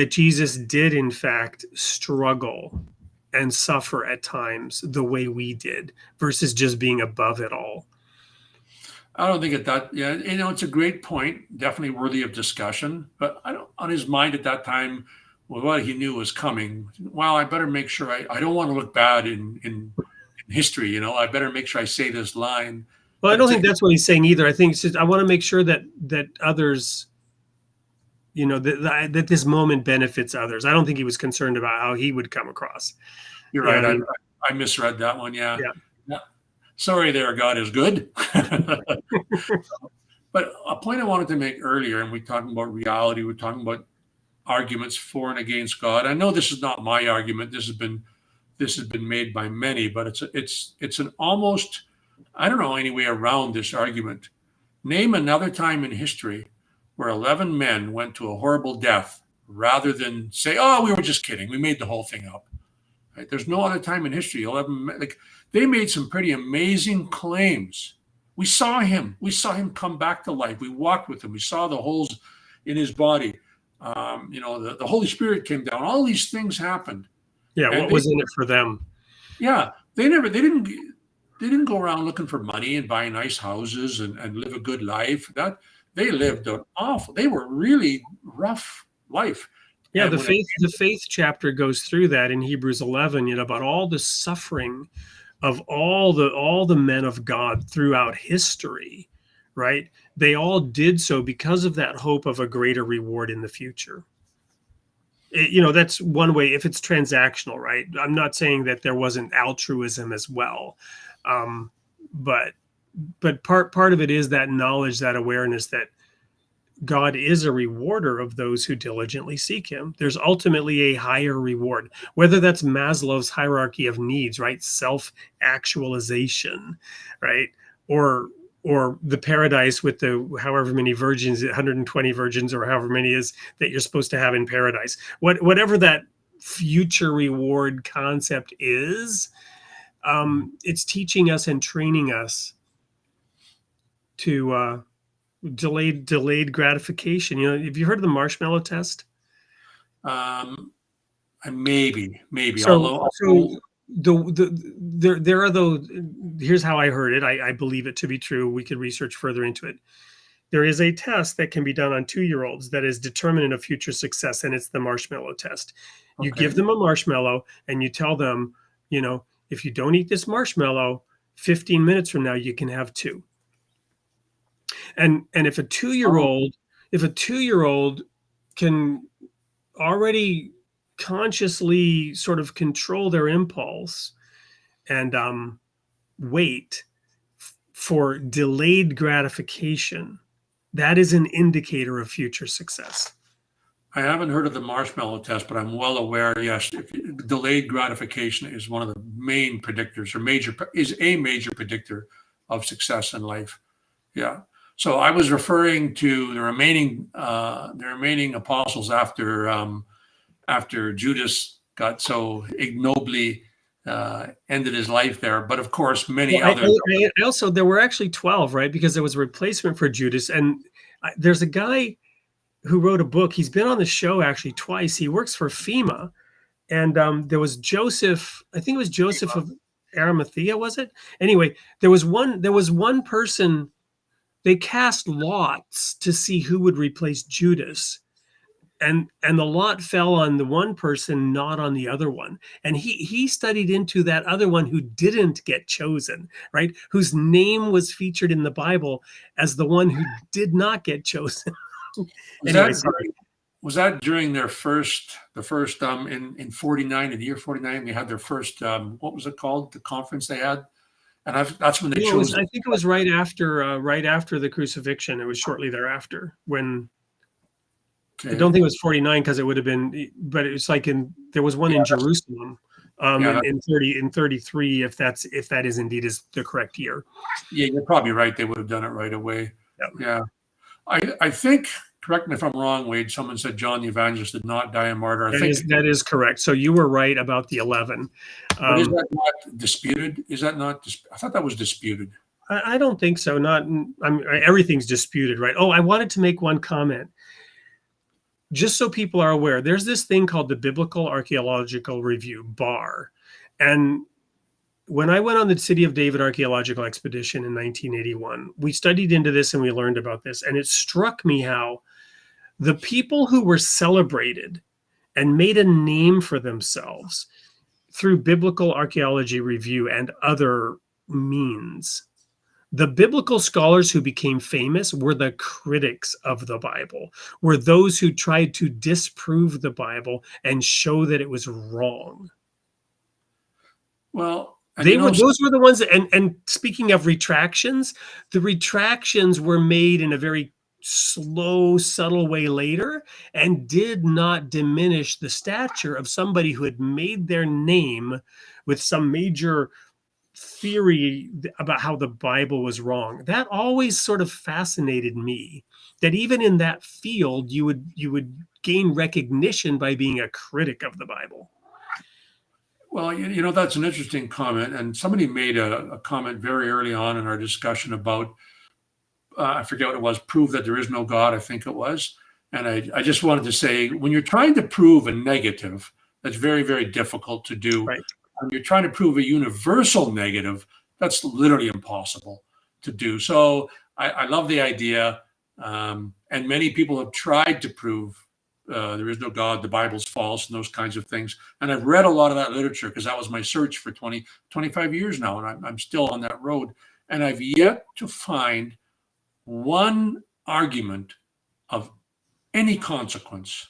Jesus did in fact struggle and suffer at times the way we did, versus just being above it all. I don't think yeah, it's a great point, definitely worthy of discussion. But I don't, on his mind at that time, with what he knew was coming, well, I better make sure I don't want to look bad in history. I better make sure I say this line. Well, I But don't think that's what he's saying either. I think it's just, I want to make sure that others, that this moment benefits others. I don't think he was concerned about how he would come across. You're You know right. what I mean? I misread that one. Yeah. Yeah. Yeah. Sorry there, God is good. But a point I wanted to make earlier, and we're talking about reality, we're talking about arguments for and against God. I know this is not my argument. This has been made by many, but it's an almost, I don't know any way around this argument. Name another time in history where 11 men went to a horrible death rather than say, "Oh, we were just kidding. We made the whole thing up." Right? There's no other time in history 11 men, like, they made some pretty amazing claims. We saw him. We saw him come back to life. We walked with him. We saw the holes in his body. The Holy Spirit came down. All these things happened. Yeah. And What was in it for them? yeah, they didn't go around looking for money and buy nice houses and live a good life. That they lived an awful. They were really rough life. Yeah, And the faith chapter goes through that in Hebrews 11, about all the suffering of all the men of God throughout history, right? They all did so because of that hope of a greater reward in the future. That's one way, if it's transactional, right? I'm not saying that there wasn't altruism as well, but part of it is that knowledge, that awareness that God is a rewarder of those who diligently seek him. There's ultimately a higher reward, whether that's Maslow's hierarchy of needs, right? Self-actualization, right? Or the paradise with the however many virgins, 120 virgins or however many is that you're supposed to have in paradise. Whatever that future reward concept is, it's teaching us and training us to delayed gratification. Have you heard of the marshmallow test? maybe, So although there are those. Here's how I heard it. I believe it to be true. We could research further into it. There is a test that can be done on 2-year-olds that is determinant of future success, and it's the marshmallow test. You okay. give them a marshmallow and you tell them, if you don't eat this marshmallow, 15 minutes from now you can have 2. And if a 2-year-old can already consciously sort of control their impulse and wait for delayed gratification, that is an indicator of future success. I haven't heard of the marshmallow test, but I'm well aware. Yes, delayed gratification is one of the main predictors, or is a major predictor of success in life. Yeah. So I was referring to the remaining apostles after Judas got so ignobly ended his life there. But of course, many Well, others. I also, there were actually 12, right? Because there was a replacement for Judas. And there's a guy who wrote a book. He's been on the show actually twice. He works for FEMA. And there was Joseph, I think it was Joseph of Arimathea, was it? Anyway, there was one person, they cast lots to see who would replace Judas. And the lot fell on the one person, not on the other one. And he studied into that other one who didn't get chosen, right? Whose name was featured in the Bible as the one who did not get chosen. Anyway, was that during the first in 49, in the year 49, they had their first what was it called, the conference they had? And that's when they chose. I think it was right after the crucifixion. It was shortly thereafter when. Okay. I don't think it was 49 because it would have been, but it was like there was one in Jerusalem in 33, if that is indeed is the correct year. Yeah, you're probably right. They would have done it right away. Yep. Yeah. I think, correct me if I'm wrong, Wade, someone said John the Evangelist did not die a martyr. That is correct. So you were right about the 11. But is that not disputed? Is that not? I thought that was disputed. I don't think so. Everything's disputed, right? Oh, I wanted to make one comment. Just so people are aware, there's this thing called the Biblical Archaeological Review, BAR. And when I went on the City of David Archaeological Expedition in 1981, we studied into this and we learned about this. And it struck me how the people who were celebrated and made a name for themselves through Biblical Archaeology Review and other means, the biblical scholars who became famous were the critics of the Bible, were those who tried to disprove the Bible and show that it was wrong. Well, those were the ones that, and speaking of retractions, the retractions were made in a very slow, subtle way later and did not diminish the stature of somebody who had made their name with some major theory about how the Bible was wrong. That always sort of fascinated me, that even in that field you would gain recognition by being a critic of the Bible. Well, that's an interesting comment, and somebody made a comment very early on in our discussion about I forget what it was, prove that there is no God, I think it was. And I just wanted to say, when you're trying to prove a negative, that's very, very difficult to do. Right. When you're trying to prove a universal negative, that's literally impossible to do. So I love the idea. And many people have tried to prove there is no God, the Bible's false, and those kinds of things. And I've read a lot of that literature because that was my search for 25 years now. And I'm still on that road. And I've yet to find one argument of any consequence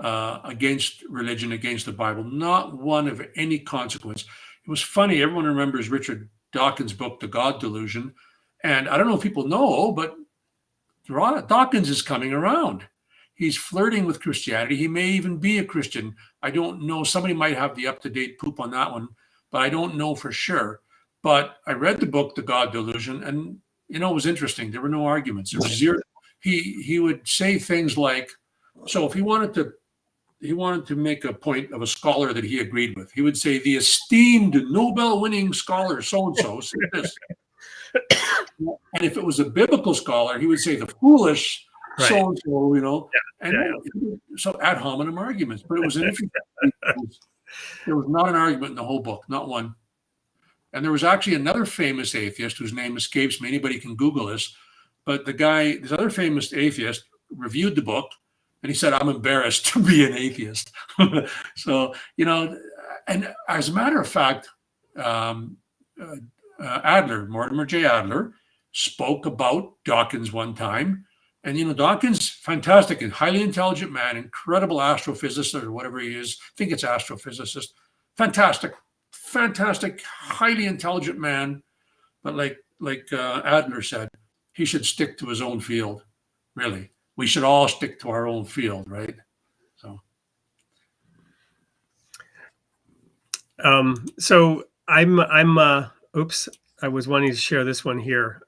against religion, against the Bible, not one of any consequence. It was funny. Everyone remembers Richard Dawkins' book, The God Delusion. And I don't know if people know, but Dawkins is coming around. He's flirting with Christianity. He may even be a Christian. I don't know. Somebody might have the up-to-date poop on that one, but I don't know for sure. But I read the book, The God Delusion, and it was interesting. There were no arguments. There was zero. He would say things like, so if he wanted to make a point of a scholar that he agreed with, he would say, the esteemed Nobel-winning scholar so-and-so said this. And if it was a biblical scholar, he would say the foolish so-and-so, so ad hominem arguments. But it was an interesting. There was not an argument in the whole book, not one. And there was actually another famous atheist whose name escapes me. Anybody can Google this. But this other famous atheist reviewed the book, and he said, I'm embarrassed to be an atheist. So, and as a matter of fact, Mortimer J. Adler, spoke about Dawkins one time. And, Dawkins, fantastic and highly intelligent man, incredible astrophysicist or whatever he is. I think it's astrophysicist. Fantastic, highly intelligent man. But like Adler said, he should stick to his own field, really. We should all stick to our own field, right? So So oops, I was wanting to share this one here.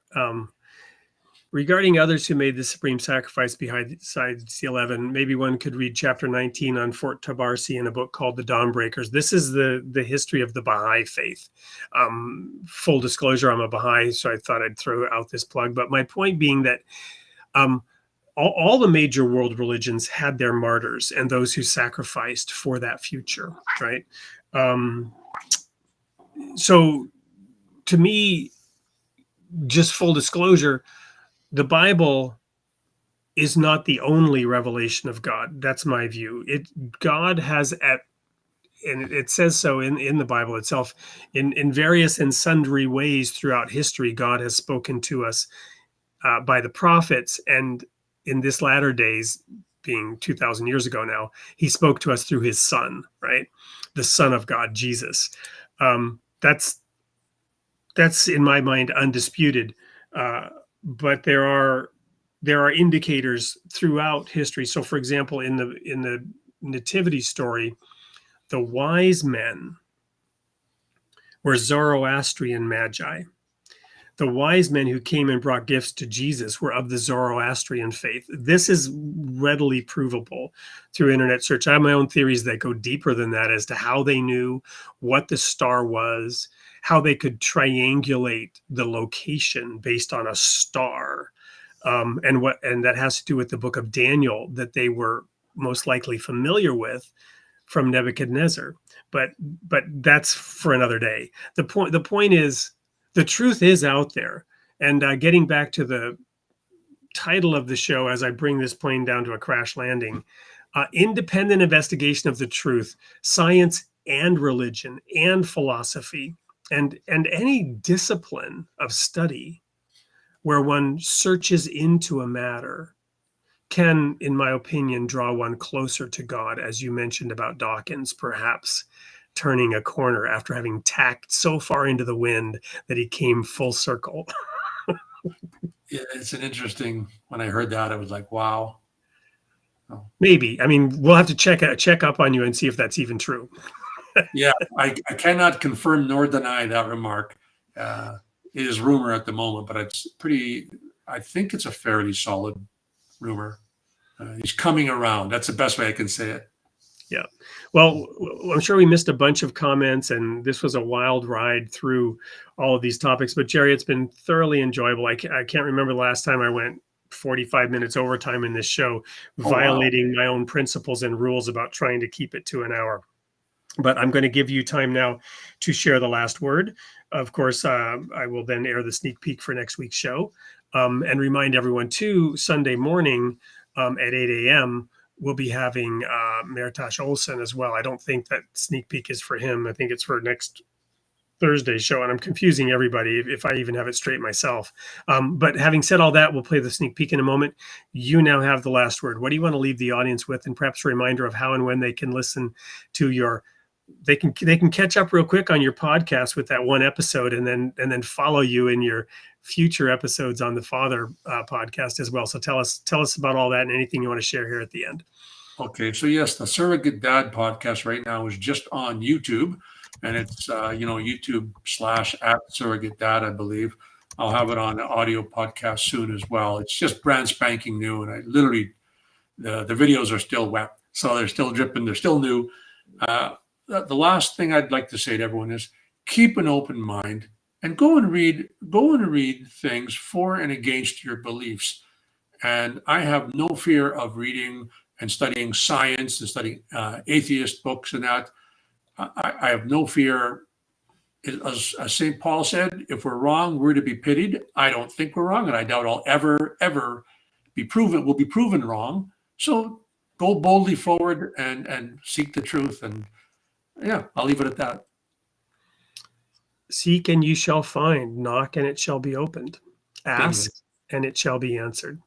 Regarding others who made the supreme sacrifice besides the 11, maybe one could read chapter 19 on Fort Tabarsi in a book called The Dawnbreakers. This is the history of the Baha'i faith. Full disclosure, I'm a Baha'i, so I thought I'd throw out this plug. But my point being that all the major world religions had their martyrs and those who sacrificed for that future, right? So to me, just full disclosure, the Bible is not the only revelation of God. That's my view. God has and it says so in the Bible itself, in various and sundry ways throughout history, God has spoken to us by the prophets, and in this latter days, being 2,000 years ago now, he spoke to us through his son, right? The Son of God, Jesus. That's in my mind undisputed. But there are indicators throughout history. So, for example, in the nativity story, the wise men were Zoroastrian magi. The wise men who came and brought gifts to Jesus were of the Zoroastrian faith. This is readily provable through internet search. I have my own theories that go deeper than that as to how they knew what the star was, how they could triangulate the location based on a star. And that has to do with the book of Daniel that they were most likely familiar with from Nebuchadnezzar. But that's for another day. The point is, the truth is out there. And getting back to the title of the show, as I bring this plane down to a crash landing, independent investigation of the truth, science and religion and philosophy, and any discipline of study where one searches into a matter can, in my opinion, draw one closer to God, as you mentioned about Dawkins, perhaps turning a corner after having tacked so far into the wind that he came full circle. yeah, it's an interesting. When I heard that, I was like, wow. Oh. Maybe. I mean, we'll have to check up on you and see if that's even true. Yeah, I cannot confirm nor deny that remark. It is rumor at the moment, but it's pretty. I think it's a fairly solid rumor. He's coming around. That's the best way I can say it. Yeah. Well, I'm sure we missed a bunch of comments, and this was a wild ride through all of these topics. But Gerry, it's been thoroughly enjoyable. I can't remember the last time I went 45 minutes overtime in this show, violating my own principles and rules about trying to keep it to an hour. But I'm going to give you time now to share the last word. Of course, I will then air the sneak peek for next week's show, and remind everyone too, Sunday morning at 8 a.m., we'll be having Mertash Olsen as well. I don't think that sneak peek is for him. I think it's for next Thursday's show, and I'm confusing everybody if I even have it straight myself. But having said all that, we'll play the sneak peek in a moment. You now have the last word. What do you want to leave the audience with, and perhaps a reminder of how and when they can listen to your they can catch up real quick on your podcast with that one episode, and then follow you in your future episodes on the Father podcast as well. So tell us about all that and anything you want to share here at the end. Okay, so yes, the Surrogate Dad podcast right now is just on YouTube, and it's YouTube/@Surrogate Dad, I believe. I'll have it on the audio podcast soon as well. It's just brand spanking new, and I literally the videos are still wet, so they're still dripping, they're still new. The last thing I'd like to say to everyone is keep an open mind and go and read things for and against your beliefs. And I have no fear of reading and studying science and studying atheist books and that. I have no fear. As St. Paul said, if we're wrong, we're to be pitied. I don't think we're wrong, and I doubt I'll ever be proven wrong. So go boldly forward and seek the truth. And yeah, I'll leave it at that. Seek and you shall find. Knock and it shall be opened. Ask and it shall be answered.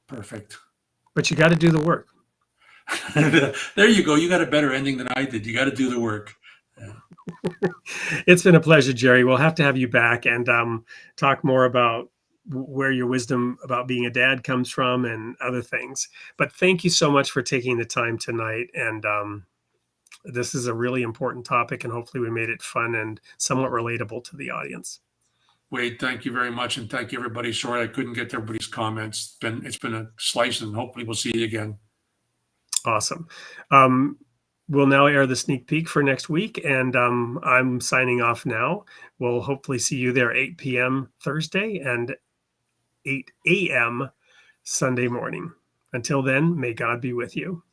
Perfect. But you got to do the work. There you go. You got a better ending than I did. You got to do the work. Yeah. It's been a pleasure, Gerry. We'll have to have you back and talk more about where your wisdom about being a dad comes from and other things. But thank you so much for taking the time tonight. And this is a really important topic, and hopefully we made it fun and somewhat relatable to the audience. Wade, thank you very much, and thank you, everybody. Sorry I couldn't get to everybody's comments. It's been a slice, and hopefully we'll see you again. Awesome. We'll now air the sneak peek for next week, and I'm signing off now. We'll hopefully see you there 8 p.m. Thursday and 8 a.m. Sunday morning. Until then, may God be with you.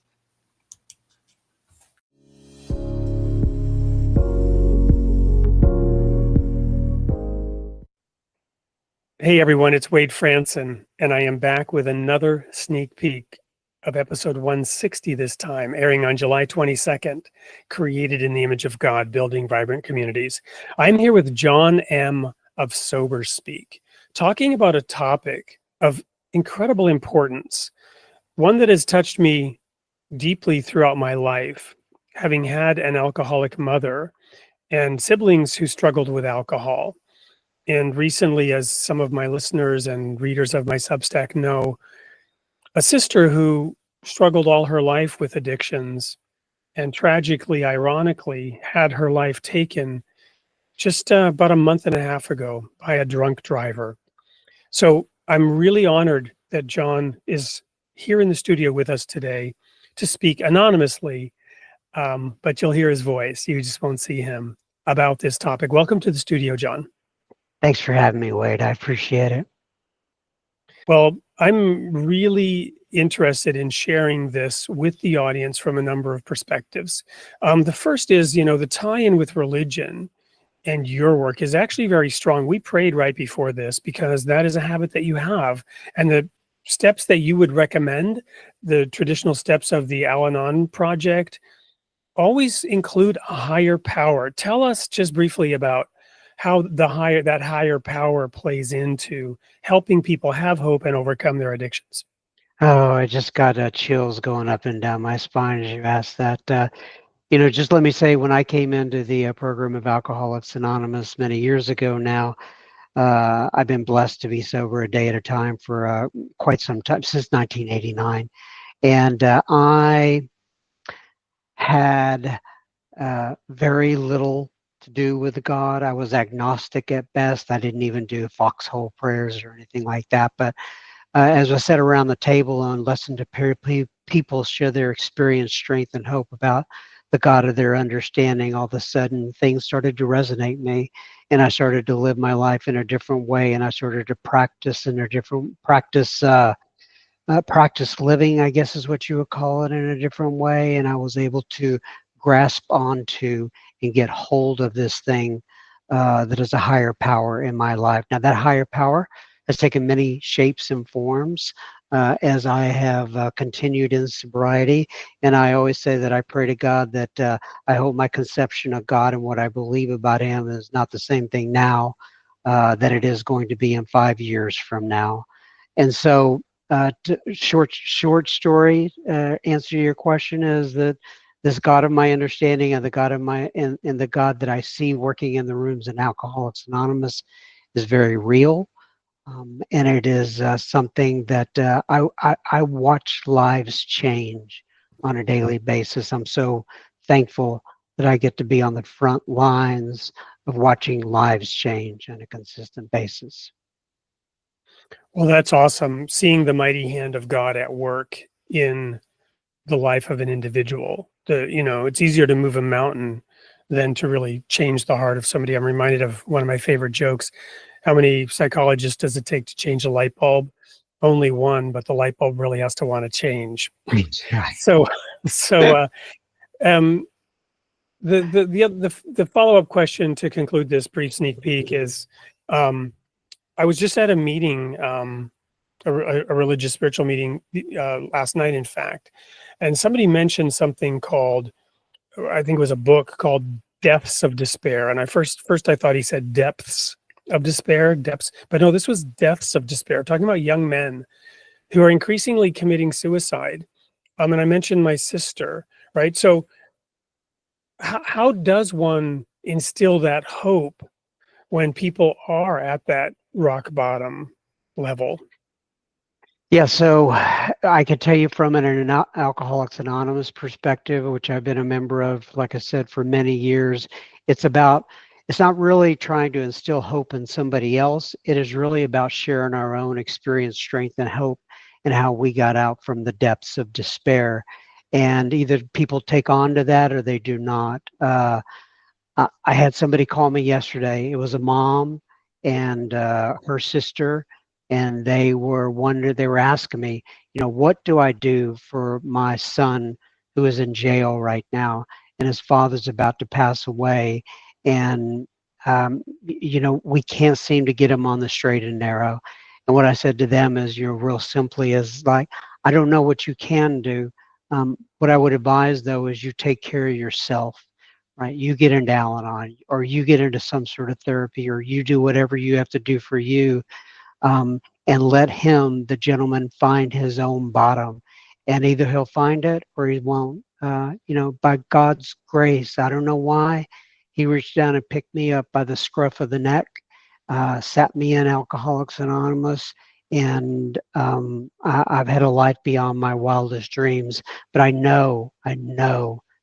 Hey everyone, it's Wade Franson, and I am back with another sneak peek of episode 160 this time, airing on July 22nd, Created in the Image of God, Building Vibrant Communities. I'm here with John M. of Sober Speak, talking about a topic of incredible importance, one that has touched me deeply throughout my life, having had an alcoholic mother and siblings who struggled with alcohol. And recently, as some of my listeners and readers of my Substack know, a sister who struggled all her life with addictions and tragically, ironically, had her life taken just about a month and a half ago by a drunk driver. So I'm really honored that John is here in the studio with us today to speak anonymously, but you'll hear his voice. You just won't see him about this topic. Welcome to the studio, John. Thanks for having me, Wade. I appreciate it. Well, I'm really interested in sharing this with the audience from a number of perspectives. The first is, the tie-in with religion and your work is actually very strong. We prayed right before this because that is a habit that you have. And the steps that you would recommend, the traditional steps of the Al-Anon project, always include a higher power. Tell us just briefly about how that higher power plays into helping people have hope and overcome their addictions. Oh, I just got chills going up and down my spine as you asked that. Just let me say, when I came into the program of Alcoholics Anonymous many years ago now, I've been blessed to be sober a day at a time for quite some time, since 1989. And I had very little to do with God. I was agnostic at best. I didn't even do foxhole prayers or anything like that. But as I sat around the table and listened to people share their experience, strength, and hope about the God of their understanding, all of a sudden things started to resonate me, and I started to live my life in a different way, and I started to practice in a different practice living, I guess is what you would call it, in a different way, and I was able to grasp onto and get hold of this thing that is a higher power in my life. Now, that higher power has taken many shapes and forms as I have continued in sobriety. And I always say that I pray to God that I hope my conception of God and what I believe about Him is not the same thing now that it is going to be in 5 years from now. And so, short story answer to your question is that this God of my understanding and the God of and the God that I see working in the rooms in Alcoholics Anonymous is very real, and it is something that I watch lives change on a daily basis. I'm so thankful that I get to be on the front lines of watching lives change on a consistent basis. Well, that's awesome. Seeing the mighty hand of God at work in the life of an individual. It's easier to move a mountain than to really change the heart of somebody. I'm reminded of one of my favorite jokes. How many psychologists does it take to change a light bulb? Only one, but the light bulb really has to want to change. So the follow-up question to conclude this brief sneak peek is, I was just at a meeting, a religious spiritual meeting last night, in fact, and somebody mentioned something called, I think it was a book called Depths of Despair. And I first I thought he said depths of despair, but no, this was Depths of Despair, talking about young men who are increasingly committing suicide. And I mentioned my sister, right? So how does one instill that hope when people are at that rock bottom level? Yeah, so I could tell you from an Alcoholics Anonymous perspective, which I've been a member of, like I said, for many years, it's not really trying to instill hope in somebody else. It is really about sharing our own experience, strength, and hope, and how we got out from the depths of despair. And either people take on to that or they do not. I had somebody call me yesterday. It was a mom and her sister, and they were asking me, what do I do for my son who is in jail right now, and his father's about to pass away, and we can't seem to get him on the straight and narrow. And what I said to them is, real simply is like, I don't know what you can do. What I would advise though is you take care of yourself. Right, you get into Al-Anon, or you get into some sort of therapy, or you do whatever you have to do for you, and let him, the gentleman, find his own bottom, and either he'll find it or he won't. By God's grace, I don't know why, he reached down and picked me up by the scruff of the neck, sat me in Alcoholics Anonymous, and I've had a life beyond my wildest dreams. But I know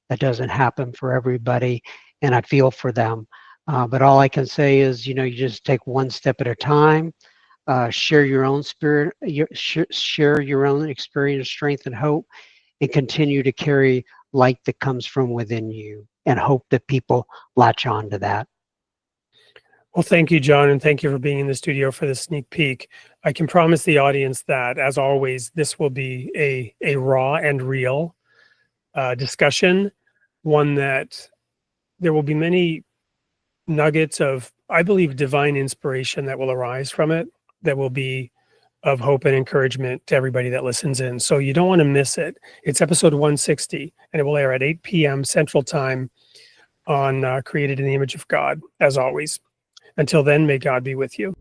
that doesn't happen for everybody, and I feel for them. But all I can say is, you just take one step at a time, share your own spirit, share your own experience, strength, and hope, and continue to carry light that comes from within you, and hope that people latch on to that. Well, thank you, John, and thank you for being in the studio for this sneak peek. I can promise the audience that, as always, this will be a raw and real discussion, one that there will be many nuggets of, I believe, divine inspiration that will arise from it, that will be of hope and encouragement to everybody that listens in. So you don't want to miss it. It's episode 160, and it will air at 8 p.m. Central Time on Created in the Image of God, as always. Until then, may God be with you.